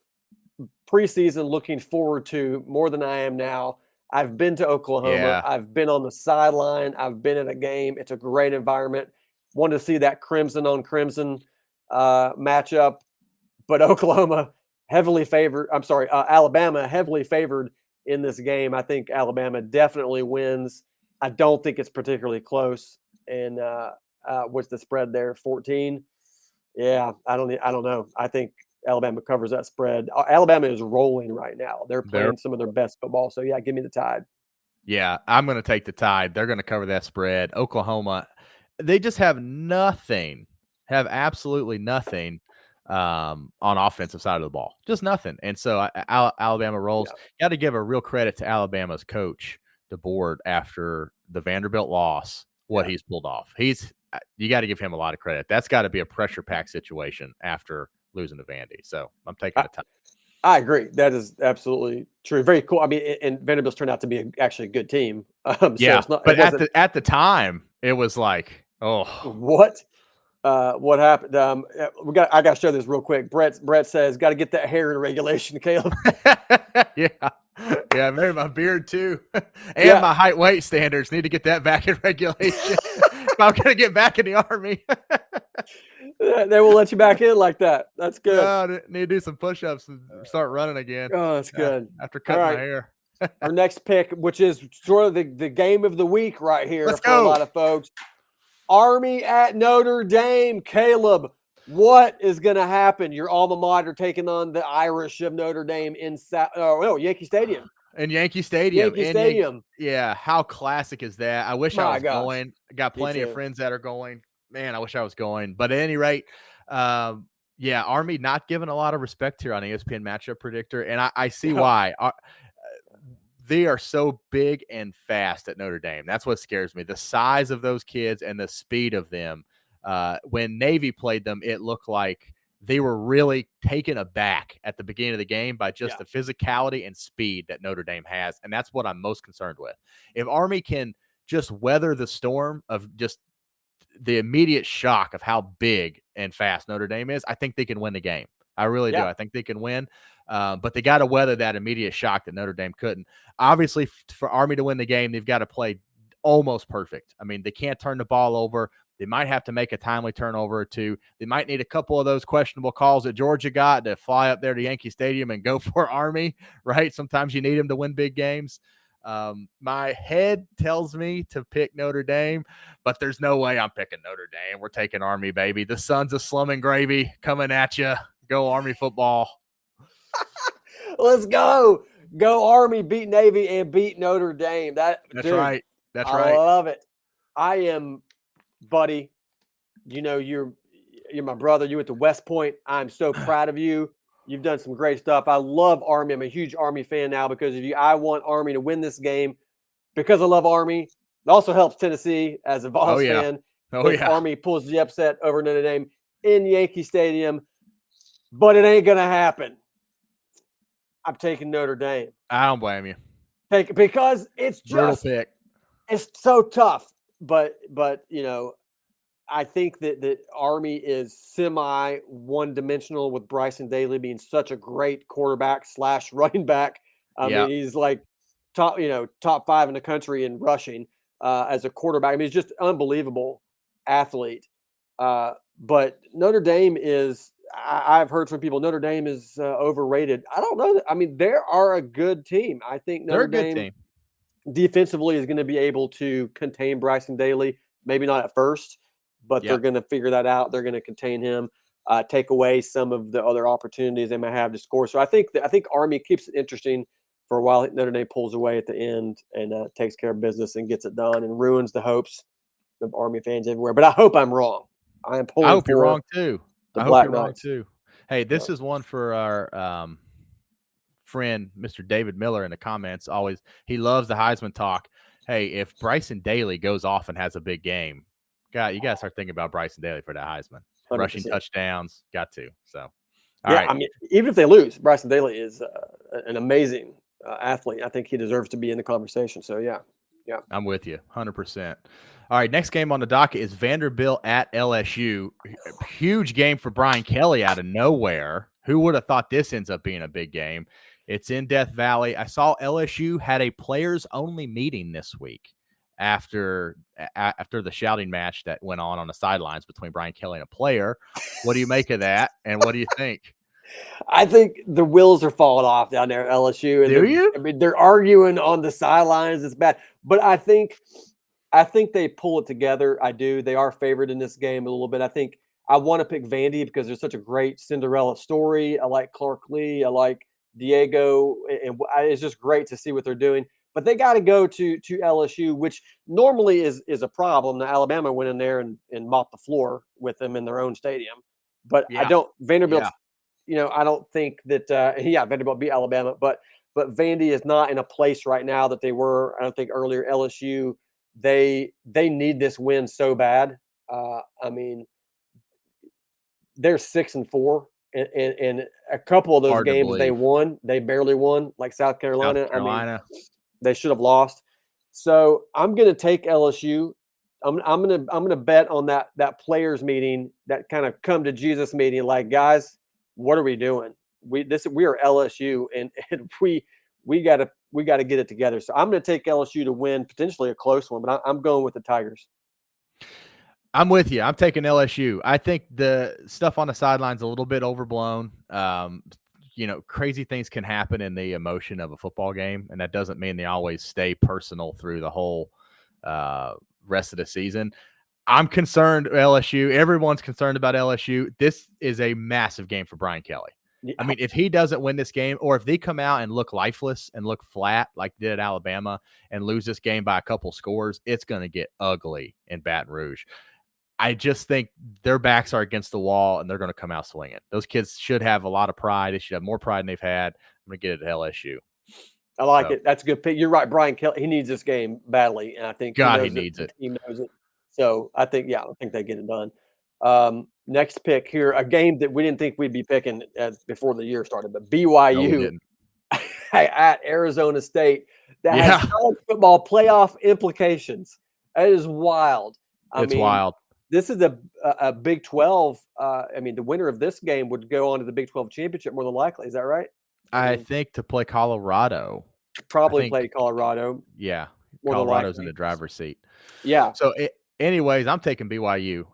preseason looking forward to more than I am now. I've been to Oklahoma. Yeah. I've been on the sideline. I've been at a game. It's a great environment. Wanted to see that crimson on crimson matchup, but Alabama heavily favored in this game. I think Alabama definitely wins. I don't think it's particularly close. And what's the spread there? 14. Yeah, I don't know. I think Alabama covers that spread. Alabama is rolling right now. They're playing some of their best football. So yeah, give me the Tide. Yeah, I'm going to take the Tide. They're going to cover that spread. Oklahoma, they just have absolutely nothing on offensive side of the ball, just nothing. And so Alabama rolls. Got to give a real credit to Alabama's coach, DeBoer, after the Vanderbilt loss. He's pulled off. You got to give him a lot of credit. That's got to be a pressure pack situation after losing to Vandy. So I'm taking the Tide. I agree. That is absolutely true. Very cool. I mean, and Vanderbilt's turned out to be actually a good team. So Yeah, it's not. but It wasn't at the time, it was like, oh, what happened. I got to show this real quick. Brett says, "Got to get that hair in regulation, Caleb." yeah, yeah. Maybe my beard too, and Yeah. my height weight standards need to get that back in regulation. If I'm gonna get back in the Army, They will let you back in like that. That's good. yeah, I need to do some push-ups and start running again. Oh, that's good. After cutting All my right. hair. Our next pick, which is sort of the game of the week right here Let's for a go. lot of folks. Army at Notre Dame. Caleb, what is going to happen? Your alma mater taking on the Irish of Notre Dame in Yankee Stadium. In Yankee Stadium. Yankee Stadium. Yeah, how classic is that? I wish I was going. Got plenty of friends that are going. Man, I wish I was going. But at any rate, yeah, Army not given a lot of respect here on ESPN Matchup Predictor, and I see why. They are so big and fast at Notre Dame. That's what scares me. The size of those kids and the speed of them. When Navy played them, it looked like they were really taken aback at the beginning of the game by just the physicality and speed that Notre Dame has. And that's what I'm most concerned with. If Army can just weather the storm of just the immediate shock of how big and fast Notre Dame is, I think they can win the game. I really do. I think they can win. But they got to weather that immediate shock that Notre Dame couldn't. Obviously, for Army to win the game, they've got to play almost perfect. I mean, they can't turn the ball over. They might have to make a timely turnover or two. They might need a couple of those questionable calls that Georgia got to fly up there to Yankee Stadium and go for Army, right? Sometimes you need them to win big games. My head tells me to pick Notre Dame, but there's no way I'm picking Notre Dame. We're taking Army, baby. The sons of Slum and Gravy coming at you. Go Army football. Let's go. Go Army, beat Navy, and beat Notre Dame. That's right. That's I right. love it. I am, buddy. You know, you're my brother. You went to West Point. I'm so proud of you. You've done some great stuff. I love Army. I'm a huge Army fan now because of you. I want Army to win this game because I love Army. It also helps Tennessee as a Vols fan. Army pulls the upset over Notre Dame in Yankee Stadium, but it ain't going to happen. I'm taking Notre Dame. I don't blame you. Because it's just brutal pick. It's so tough. But you know, I think that Army is semi one-dimensional with Bryson Daly being such a great quarterback / running back. I mean, he's like top 5 in the country in rushing as a quarterback. I mean, he's just unbelievable athlete. But Notre Dame is. I've heard from people Notre Dame is overrated. I don't know. I mean, they are a good team. I think Notre Dame defensively is going to be able to contain Bryson Daly. Maybe not at first, but they're going to figure that out. They're going to contain him, take away some of the other opportunities they might have to score. So I think Army keeps it interesting for a while. Notre Dame pulls away at the end and takes care of business and gets it done and ruins the hopes of Army fans everywhere. But I hope I'm wrong. I am pulling. I hope you're wrong too. I hope you're wrong too. Hey, this is one for our friend, Mr. David Miller in the comments. Always, he loves the Heisman talk. Hey, if Bryson Daly goes off and has a big game, God, you got to start thinking about Bryson Daly for the Heisman. 100%. Rushing touchdowns, got to. So, all right. I mean, even if they lose, Bryson Daly is an amazing athlete. I think he deserves to be in the conversation. So, yeah. I'm with you, 100%. All right, next game on the docket is Vanderbilt at LSU. Huge game for Brian Kelly out of nowhere. Who would have thought this ends up being a big game? It's in Death Valley. I saw LSU had a players-only meeting this week after the shouting match that went on the sidelines between Brian Kelly and a player. What do you make of that, and what do you think? I think the wheels are falling off down there at LSU. Do you? I mean, they're arguing on the sidelines. It's bad. But I think they pull it together. I do. They are favored in this game a little bit. I want to pick Vandy because there's such a great Cinderella story. I like Clark Lee. I like Diego. And it's just great to see what they're doing. But they got to go to LSU, which normally is a problem. Now, Alabama went in there and mopped the floor with them in their own stadium. But Vanderbilt, I don't think that Vanderbilt beat Alabama, but Vandy is not in a place right now that they were, I don't think, earlier. LSU, they need this win so bad. I mean, they're 6-4 and a couple of those Hard to games they believe. won, they barely won, like South Carolina. South Carolina. I mean, they should have lost. So I'm going to take LSU. I'm going to bet on that players meeting, that kind of come to Jesus meeting. Like, guys, what are we doing? We are LSU, and we got to get it together. So I'm going to take LSU to win, potentially a close one, but I'm going with the Tigers. I'm with you. I'm taking LSU. I think the stuff on the sidelines a little bit overblown. Crazy things can happen in the emotion of a football game, and that doesn't mean they always stay personal through the whole rest of the season. I'm concerned LSU. Everyone's concerned about LSU. This is a massive game for Brian Kelly. Yeah. I mean, if he doesn't win this game, or if they come out and look lifeless and look flat like they did at Alabama and lose this game by a couple scores, it's going to get ugly in Baton Rouge. I just think their backs are against the wall and they're going to come out swinging. Those kids should have a lot of pride. They should have more pride than they've had. I'm going to get it at LSU. I like it. That's a good pick. You're right. Brian Kelly, he needs this game badly. And I think he needs it. He knows it. So I think they get it done. Next pick here, a game that we didn't think we'd be picking before the year started, but BYU at Arizona State. That has college football playoff implications. That is wild. It's wild. This is a Big 12. The winner of this game would go on to the Big 12 championship more than likely. Is that right? I think to play Colorado. Probably play Colorado. Yeah. Colorado's in the driver's seat. Yeah. So anyways, I'm taking BYU.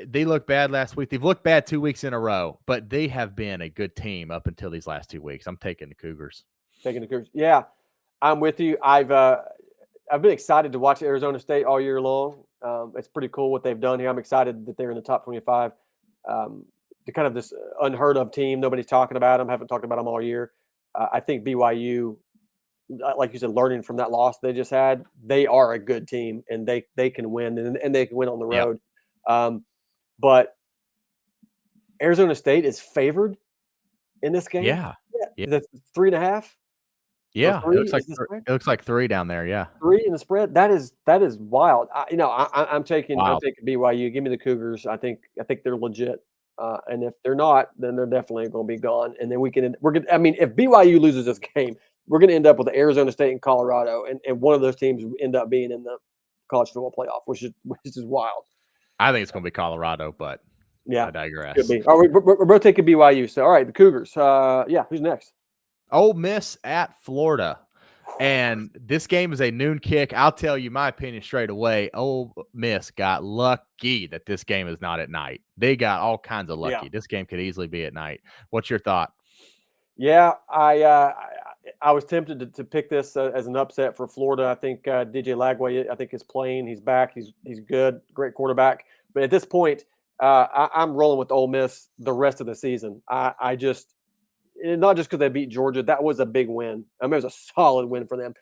They looked bad last week. They've looked bad 2 weeks in a row, but they have been a good team up until these last 2 weeks. I'm taking the Cougars. Yeah, I'm with you. I've been excited to watch Arizona State all year long. It's pretty cool what they've done here. I'm excited that they're in the top 25. They're kind of this unheard of team. Nobody's talking about them. Haven't talked about them all year. I think BYU, like you said, learning from that loss they just had, they are a good team and they can win and they can win on the road. Yep. But Arizona State is favored in this game. Yeah. That's 3.5. Yeah, it looks like 3 down there. Yeah, 3 in the spread. That is wild. I'm taking BYU. Give me the Cougars. I think they're legit. And if they're not, then they're definitely going to be gone. And then if BYU loses this game, we're going to end up with Arizona State and Colorado, and one of those teams end up being in the college football playoff, which is wild. I think it's going to be Colorado, but I digress. Could be. All right, we're both taking BYU. So all right, the Cougars. Who's next? Ole Miss at Florida. And this game is a noon kick. I'll tell you my opinion straight away. Ole Miss got lucky that this game is not at night. They got all kinds of lucky. Yeah. This game could easily be at night. What's your thought? Yeah, I was tempted to pick this as an upset for Florida. I think DJ Lagway, I think, is playing. He's back. He's good. Great quarterback. But at this point, I'm rolling with Ole Miss the rest of the season. Not just because they beat Georgia. That was a big win. It was a solid win for them.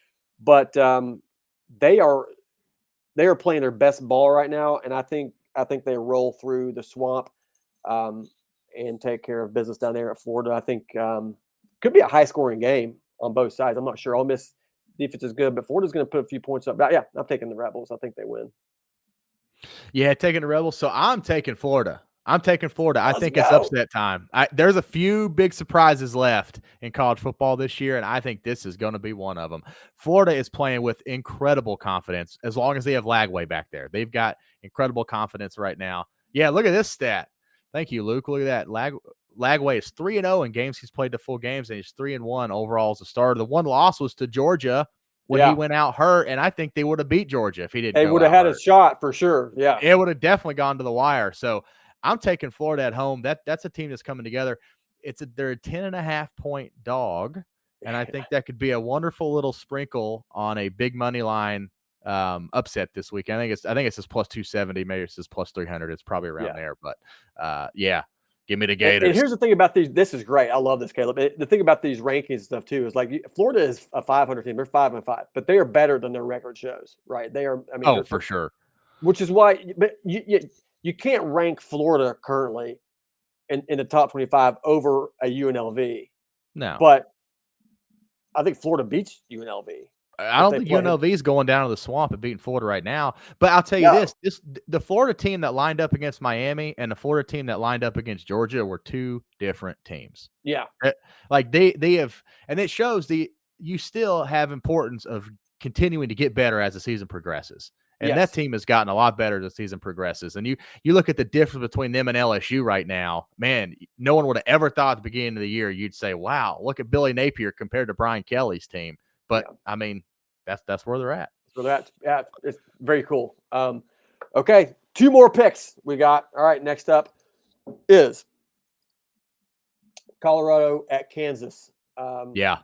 But they are playing their best ball right now, and I think they roll through the swamp and take care of business down there at Florida. I think could be a high-scoring game on both sides. I'm not sure. Ole Miss defense is good, but Florida's going to put a few points up. But yeah, I'm taking the Rebels. I think they win. Yeah, taking the Rebels. So I'm taking Florida. I think it's upset time. There's a few big surprises left in college football this year, and I think this is going to be one of them. Florida is playing with incredible confidence as long as they have Lagway back there. They've got incredible confidence right now. Yeah, look at this stat. Thank you, Luke. Look at that. Lagway is 3-0 in games he's played the full games, and he's 3-1 overall as a starter. The one loss was to Georgia when he went out hurt, and I think they would have beat Georgia if he didn't. They would have had a shot for sure. Yeah, it would have definitely gone to the wire. So I'm taking Florida at home. That's a team that's coming together. They're a 10.5-point dog, and I think that could be a wonderful little sprinkle on a big money line upset this week. I think it's just plus 270, maybe it's just plus 300. It's probably around there, but give me the Gators. And here's the thing about these. This is great. I love this, Caleb. The thing about these rankings stuff too is like Florida is a 500 team. They're 5-5, but they are better than their record shows, right? They are. For sure. Which is why, but you can't rank Florida currently in the top 25 over a UNLV. No. But I think Florida beats UNLV. I don't think UNLV is going down to the swamp and beating Florida right now. But I'll tell you this: the Florida team that lined up against Miami and the Florida team that lined up against Georgia were two different teams. Yeah, like they have, and it shows you still have importance of continuing to get better as the season progresses. And that team has gotten a lot better as the season progresses. And you look at the difference between them and LSU right now, man, no one would have ever thought at the beginning of the year you'd say, wow, look at Billy Napier compared to Brian Kelly's team. But I mean, that's where they're at. That's where they're at. Yeah, it's very cool. Okay, 2 more picks we got. All right, next up is Colorado at Kansas. Yeah.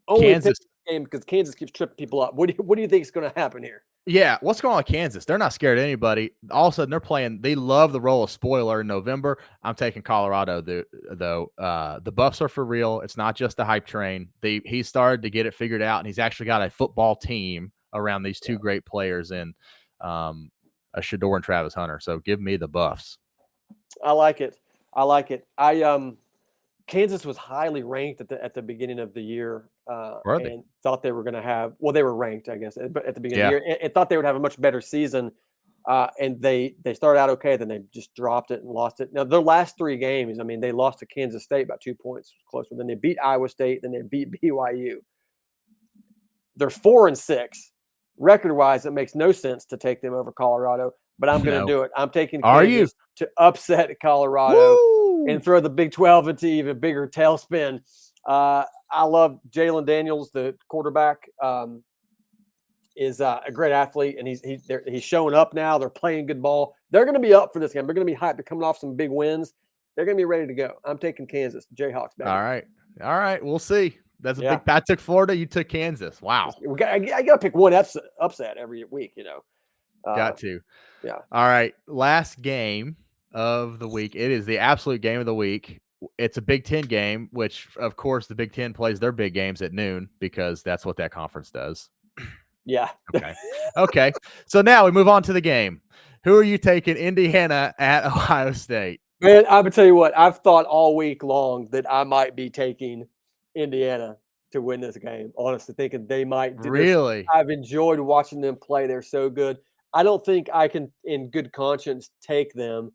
Only Kansas game because Kansas keeps tripping people up. What do you think is going to happen here? Yeah, what's going on with Kansas? They're not scared of anybody. All of a sudden, they're playing. They love the role of spoiler in November. I'm taking Colorado, though. The Buffs are for real. It's not just a hype train. He started to get it figured out, and he's actually got a football team around these two great players in a Shador and Travis Hunter. So give me the Buffs. I like it. Kansas was highly ranked at the beginning of the year, and thought they were going to have. Well, they were ranked, I guess, but at the beginning of the year, and thought they would have a much better season. And they started out okay, then they just dropped it and lost it. Now their last 3 games, I mean, they lost to Kansas State by 2 points closer. Then they beat Iowa State. Then they beat BYU. They're 4-6 record-wise. It makes no sense to take them over Colorado, but I'm going to do it. I'm taking Kansas to upset Colorado. Woo! And throw the Big 12 into even bigger tailspin. I love Jalen Daniels, the quarterback, is a great athlete, and he's showing up now. They're playing good ball. They're going to be up for this game. They're going to be hyped. They're coming off some big wins. They're going to be ready to go. I'm taking Kansas. Jayhawks back. All right. We'll see. That's a big. I took Florida. You took Kansas. Wow. I got to pick one upset every week. Got to. Yeah. All right. Last game of the week. It is the absolute game of the week. It's a Big Ten game, which of course the Big Ten plays their big games at noon because that's what that conference does. Yeah. Okay. So now we move on to the game. Who are you taking? Indiana at Ohio State. Man, I would tell you what, I've thought all week long that I might be taking Indiana to win this game. Honestly, thinking they might do really. This. I've enjoyed watching them play. They're so good. I don't think I can, in good conscience, take them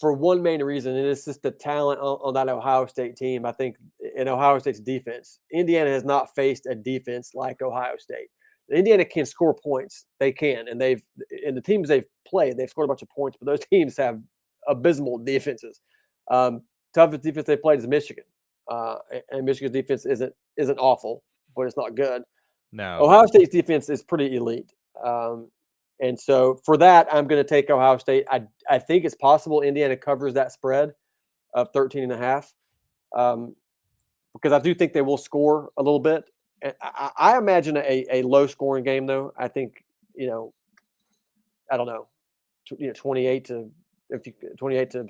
for one main reason, and it's just the talent on that Ohio State team. I think in Ohio State's defense, Indiana has not faced a defense like Ohio State. Indiana can score points. They can, and in the teams they've played, they've scored a bunch of points, but those teams have abysmal defenses. Toughest defense they played is Michigan, and Michigan's defense isn't awful, but it's not good. No, Ohio State's defense is pretty elite. And so for that, I'm going to take Ohio State. I think it's possible Indiana covers that spread of 13.5 because I do think they will score a little bit. And I imagine a low-scoring game, though. I think, I don't know, 28 to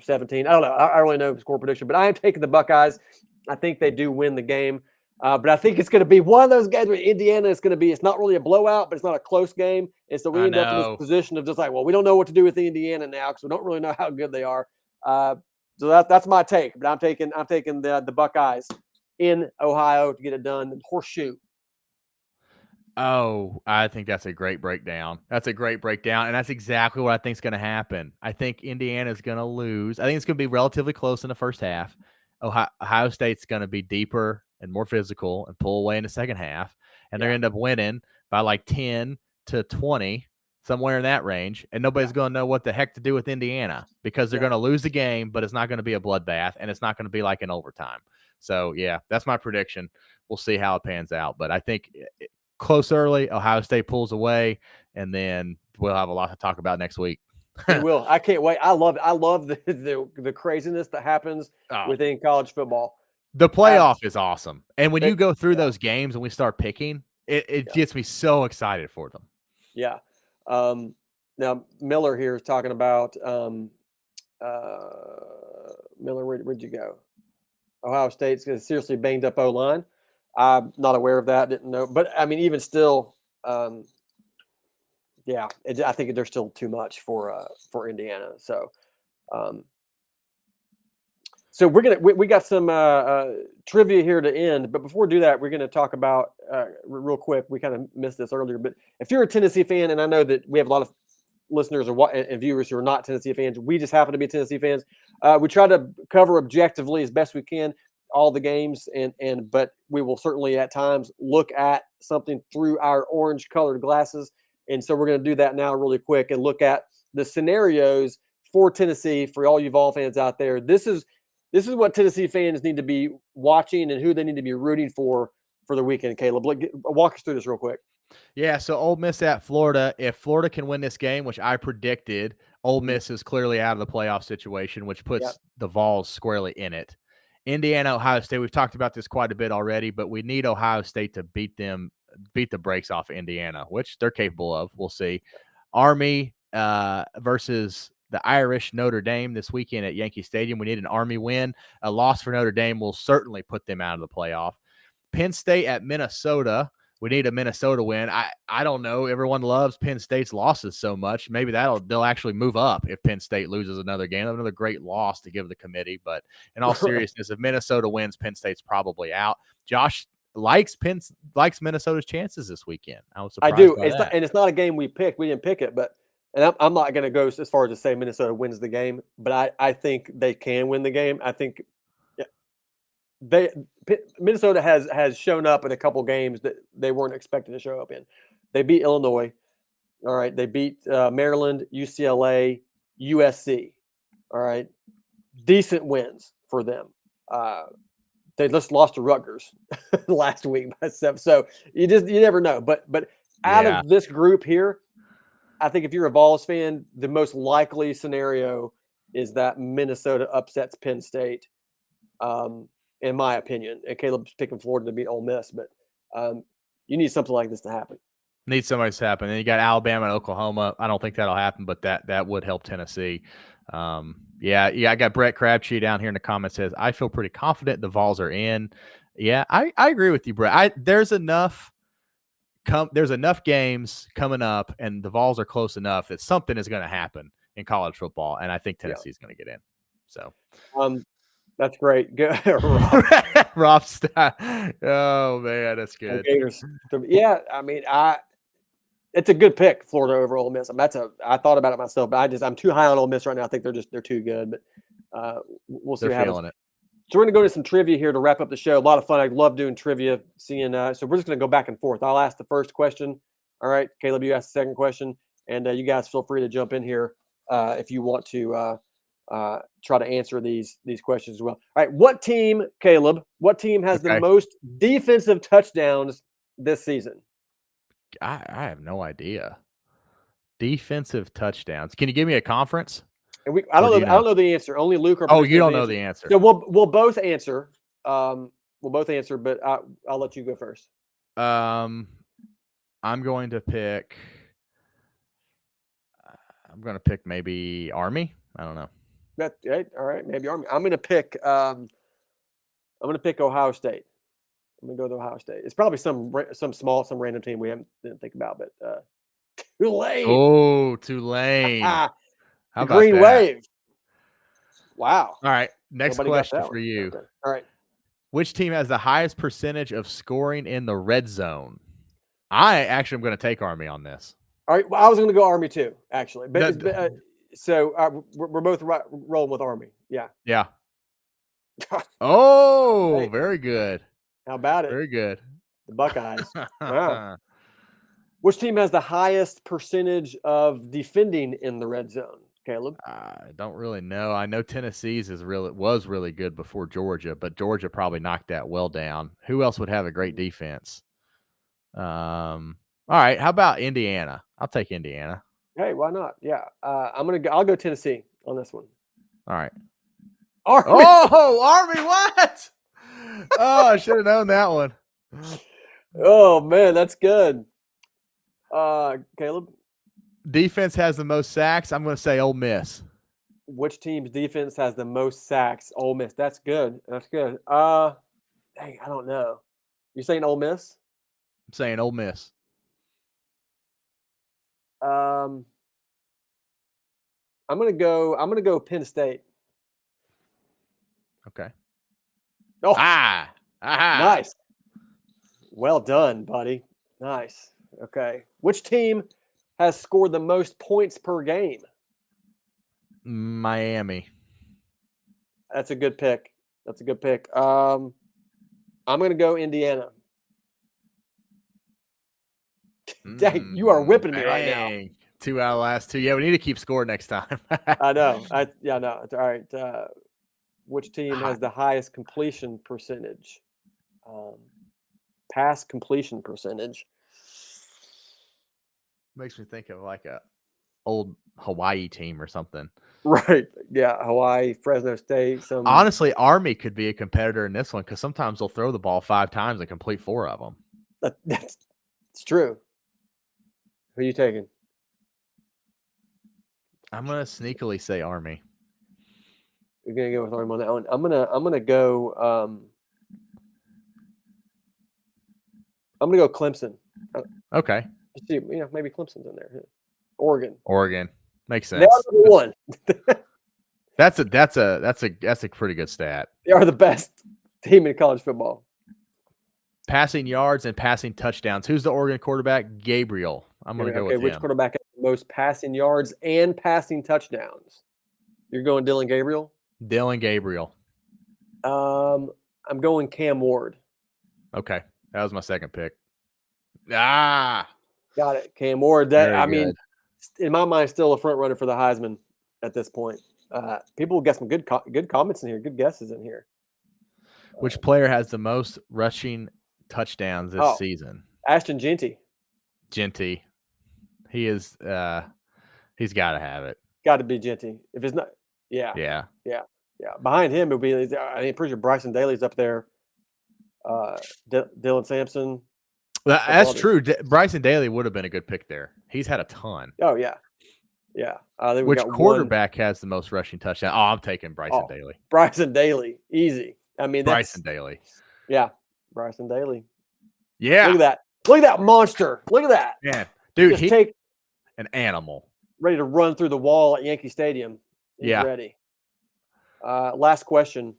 17. I don't know. I really know the score prediction, but I am taking the Buckeyes. I think they do win the game. But I think it's going to be one of those games where Indiana is going to be, it's not really a blowout, but it's not a close game. And so we end up in this position of just like, well, we don't know what to do with Indiana now because we don't really know how good they are. So that's my take. But I'm taking the Buckeyes in Ohio to get it done. And Horseshoe. Oh, I think that's a great breakdown. And that's exactly what I think is going to happen. I think Indiana is going to lose. I think it's going to be relatively close in the first half. Ohio State's going to be deeper and more physical and pull away in the second half. And they're going to end up winning by like 10 to 20, somewhere in that range. And nobody's going to know what the heck to do with Indiana because they're going to lose the game, but it's not going to be a bloodbath and it's not going to be like an overtime. So, yeah, that's my prediction. We'll see how it pans out. But I think close early, Ohio State pulls away, and then we'll have a lot to talk about next week. We will. I can't wait. I love it. I love the craziness that happens within college football. The playoff is awesome. And when you go through those games and we start picking, it gets me so excited for them. Yeah. Now, Miller here is talking about Miller, where'd you go? Ohio State's got a seriously banged up O-line. I'm not aware of that. Didn't know. But, I mean, even still, I think there's still too much for Indiana. So, So we got some trivia here to end, but before we do that, we're gonna talk about real quick. We kind of missed this earlier, but if you're a Tennessee fan, and I know that we have a lot of listeners and viewers who are not Tennessee fans, we just happen to be Tennessee fans. We try to cover objectively as best we can all the games, but we will certainly at times look at something through our orange colored glasses, and so we're going to do that now really quick and look at the scenarios for Tennessee for all you Vol fans out there. This is what Tennessee fans need to be watching and who they need to be rooting for the weekend. Caleb, walk us through this real quick. Yeah, so Ole Miss at Florida. If Florida can win this game, which I predicted, Ole Miss is clearly out of the playoff situation, which puts the Vols squarely in it. Indiana, Ohio State, we've talked about this quite a bit already, but we need Ohio State to beat the brakes off of Indiana, which they're capable of. We'll see. Army versus the Irish Notre Dame this weekend at Yankee Stadium. We need an Army win. A loss for Notre Dame will certainly put them out of the playoff. Penn State at Minnesota. We need a Minnesota win. I don't know. Everyone loves Penn State's losses so much. Maybe they'll actually move up if Penn State loses another game. Another great loss to give the committee. But in all seriousness, if Minnesota wins, Penn State's probably out. Josh likes Minnesota's chances this weekend. I was surprised. I do. By that. It's not a game we picked. We didn't pick it, but I'm not going to go as far as to say Minnesota wins the game. But I think they can win the game. I think Minnesota has shown up in a couple games that they weren't expected to show up in. They beat Illinois. All right. They beat Maryland, UCLA, USC. All right. Decent wins for them. They just lost to Rutgers last week by 7. So you never know. But out of this group here, I think if you're a Vols fan, the most likely scenario is that Minnesota upsets Penn State. In my opinion, and Caleb's picking Florida to beat Ole Miss, but you need something like this to happen. Need something to happen. And you got Alabama and Oklahoma. I don't think that'll happen, but that would help Tennessee. I got Brett Crabtree down here in the comments says, I feel pretty confident the Vols are in. Yeah, I agree with you, Brett. There's enough games coming up, and the Vols are close enough that something is going to happen in college football, and I think Tennessee's going to get in. So, that's great. Good. Rob Stein. Oh man, that's good. Yeah, I mean, it's a good pick, Florida over Ole Miss. I thought about it myself, but I'm too high on Ole Miss right now. I think they're too good, but we'll see. They're feeling it. So we're gonna go to some trivia here to wrap up the show. A lot of fun. I love doing trivia. So we're just gonna go back and forth. I'll ask the first question. All right, Caleb, you ask the second question, and you guys feel free to jump in here if you want to. Try to answer these questions as well. All right, what team, Caleb? What team has the most defensive touchdowns this season? I have no idea. Defensive touchdowns. Can you give me a conference? And I don't know the answer. Only Luke. You don't know the answer. So we'll both answer. But I'll let you go first. I'm going to pick maybe Army. I don't know. That's right. All right, maybe Army. I'm going to pick Ohio State. I'm going to go to Ohio State. It's probably some random team we didn't think about, but Tulane. Oh, Tulane. How about Green that? Wave. Wow. All right, next question for you. Okay. All right. Which team has the highest percentage of scoring in the red zone? I actually am going to take Army on this. All right. Well, I was going to go Army too, actually. But so we're both rolling with Army. Yeah. Yeah. Oh, hey. Very good. How about it? Very good. The Buckeyes. Wow. Which team has the highest percentage of defending in the red zone, Caleb? I don't really know. I know Tennessee's was really good before Georgia, but Georgia probably knocked that well down. Who else would have a great defense? All right. How about Indiana? I'll take Indiana. Hey, why not? Yeah. I'll go Tennessee on this one. All right. Army. Oh, Army, what? Oh, I should have known that one. Oh, man, that's good. Caleb? Defense has the most sacks. I'm going to say Ole Miss. Which team's defense has the most sacks? Ole Miss. That's good. That's good. Dang, I don't know. You're saying Ole Miss? I'm saying Ole Miss. I'm gonna go Penn State. Okay. Oh, Aha. nice. Well done, buddy. Nice. Okay. Which team has scored the most points per game? Miami. That's a good pick. I'm going to go Indiana. Dang, you are whipping me right now. 2 out of the last 2. Yeah, we need to keep score next time. I know. I know. All right. Which team has the highest completion percentage? Pass completion percentage. Makes me think of like a old Hawaii team or something. Right. Yeah. Hawaii, Fresno State. Honestly, Army could be a competitor in this one because sometimes they'll throw the ball 5 times and complete 4 of them. That's true. Who are you taking? I'm gonna sneakily say Army. You're gonna go with Army on that one. I'm gonna go. I'm gonna go Clemson. Okay. See, maybe Clemson's in there. Oregon makes sense. They are number one. That's a pretty good stat. They are the best team in college football. Passing yards and passing touchdowns. Who's the Oregon quarterback? Gabriel. I'm going to go with him. Which quarterback has the most passing yards and passing touchdowns? You're going Dylan Gabriel? Dylan Gabriel. I'm going Cam Ward. Okay. That was my second pick. Got it. Cam Ward. In my mind, still a front runner for the Heisman at this point. People will get some good comments in here, good guesses in here. Which player has the most rushing touchdowns this season? Ashton Jeanty. He is he's got to have it. Got to be Jeanty. If it's not, yeah. Behind him, it would be. I'm pretty sure Bryson Daly's up there. Dylan Sampson. That's true. Bryson Daly would have been a good pick there. He's had a ton. Oh yeah. Which quarterback has the most rushing touchdowns? I'm taking Bryson Daly. Bryson Daly, easy. Bryson Daly. Yeah, Bryson Daly. Yeah. Look at that. Look at that monster. Look at that. Man, dude, he's an animal. Ready to run through the wall at Yankee Stadium. He's ready. Last question.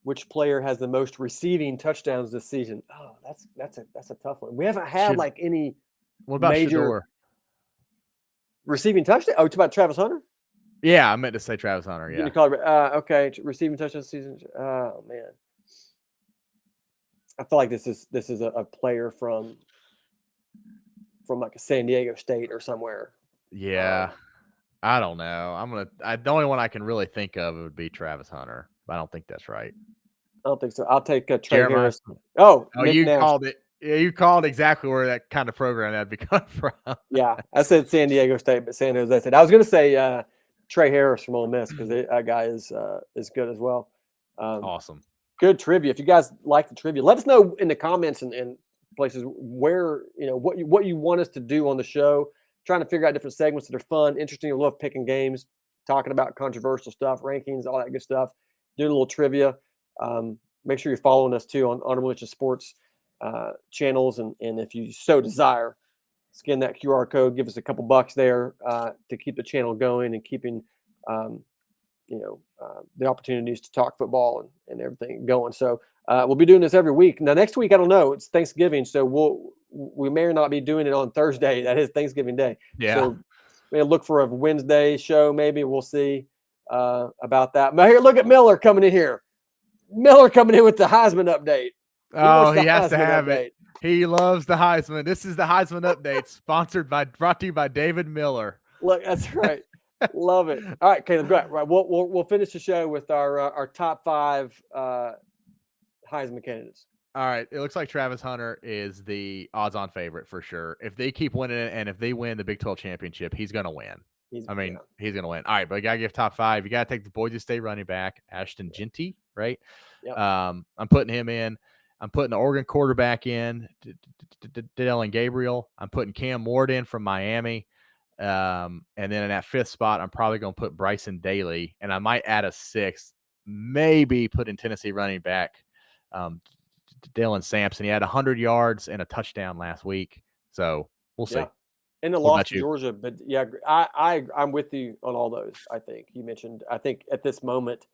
Which player has the most receiving touchdowns this season? Oh, that's a tough one. We haven't had any. What about major Shedeur? Receiving touchdown? Oh, it's about Travis Hunter? Yeah, I meant to say Travis Hunter. Yeah. Okay, receiving touchdowns this season. Oh man, I feel like this is a player from like a San Diego State or somewhere. Yeah, I don't know. The only one I can really think of would be Travis Hunter. But I don't think that's right. I don't think so. I'll take Trey Harris. Oh, you Nash. Called it. Yeah, you called exactly where that kind of program that'd be coming from. Yeah, I said San Diego State, but San Jose State. I was going to say Trey Harris from Ole Miss because that guy is good as well. Awesome. Good trivia. If you guys like the trivia, let us know in the comments and places where what you want us to do on the show. Trying to figure out different segments that are fun, interesting. I love picking games, talking about controversial stuff, rankings, all that good stuff. Doing a little trivia. Make sure you're following us too on Honorable Mention Sports channels, and if you so desire, scan that QR code, give us a couple bucks there to keep the channel going and keeping the opportunities to talk football and everything going. So we'll be doing this every week. Now next week, I don't know, it's Thanksgiving, so we may or not be doing it on Thursday. That is Thanksgiving Day. Yeah. So we'll look for a Wednesday show. Maybe we'll see about that. But here, look at Miller coming in here. Miller coming in with the Heisman update. He has to have it. He loves the Heisman. This is the Heisman update, brought to you by David Miller. Look, that's right. Love it. All right, Caleb, go ahead. Right, we'll finish the show with our top 5 Heisman candidates. All right, it looks like Travis Hunter is the odds-on favorite for sure. If they keep winning it, and if they win the Big 12 championship, he's going to win. He's going to win. All right, but you got to give top 5. You got to take the Boise State running back, Ashton Jeanty, right? Yep. I'm putting him in. I'm putting the Oregon quarterback in, Dylan Gabriel. I'm putting Cam Ward in from Miami. And then in that 5th spot, I'm probably going to put Bryson Daly, and I might add a 6th, maybe put in Tennessee running back Dylan Sampson. He had 100 yards and a touchdown last week, so we'll see. And the loss to Georgia, but yeah, I'm with you on all those. I think you mentioned. I think at this moment,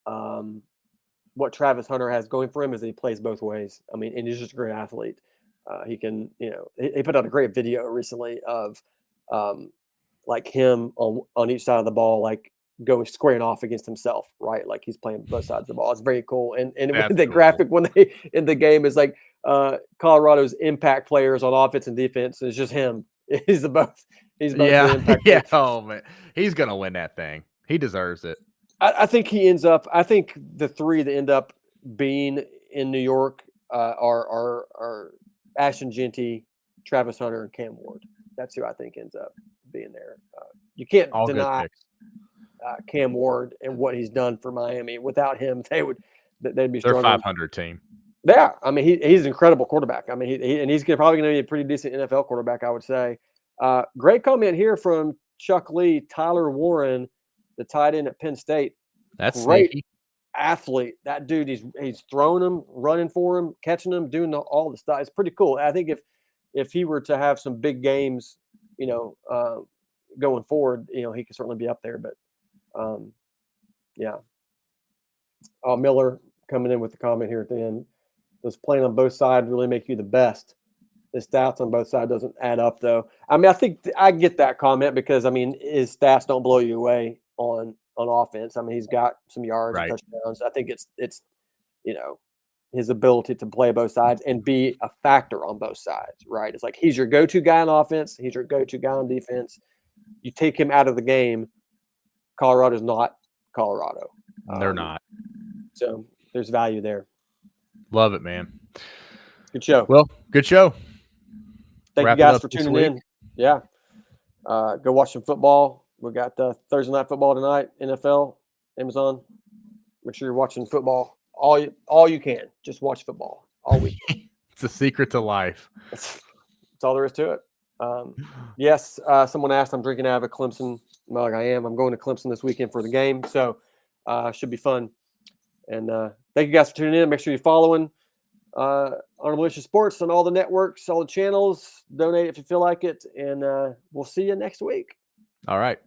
what Travis Hunter has going for him is that he plays both ways. I mean, and he's just a great athlete. He can, he put out a great video recently of like him on each side of the ball, like going squaring off against himself, right? Like he's playing both sides of the ball. It's very cool. And the graphic when they in the game is like Colorado's impact players on offense and defense. It's just him. He's both. He's both the impact yeah. players. Oh man, he's gonna win that thing. He deserves it. I think he ends up. I think the three that end up being in New York are Ashton Genty, Travis Hunter, and Cam Ward. That's who I think ends up being there. You can't All deny Cam Ward and what he's done for Miami. Without him, they'd be They're struggling. 500 team. Yeah, I mean he's an incredible quarterback. I mean he's probably going to be a pretty decent NFL quarterback, I would say. Great comment here from Chuck Lee, Tyler Warren, the tight end at Penn State. That's great sneaky. Athlete. That dude, he's throwing them, running for him, catching them, doing all the stuff. It's pretty cool. I think if he were to have some big games, going forward, he could certainly be up there. But yeah. Miller coming in with the comment here at the end. Does playing on both sides really make you the best? The stats on both sides doesn't add up, though. I mean, I think I get that comment because, I mean, his stats don't blow you away on offense. I mean, he's got some yards and touchdowns. I think it's his ability to play both sides and be a factor on both sides, right? It's like he's your go-to guy on offense. He's your go-to guy on defense. You take him out of the game, Colorado's not Colorado. They're not. So there's value there. Love it, man. Good show. Well, good show. Thank you guys for tuning in. Yeah. Go watch some football. We got Thursday Night Football tonight, NFL, Amazon. Make sure you're watching football all you can. Just watch football all week. It's a secret to life. That's all there is to it. Yes, someone asked, I'm drinking out of a Clemson mug. I am. I'm going to Clemson this weekend for the game, so should be fun. And thank you guys for tuning in. Make sure you're following Honorable Issue Sports on all the networks, all the channels. Donate if you feel like it, and we'll see you next week. All right.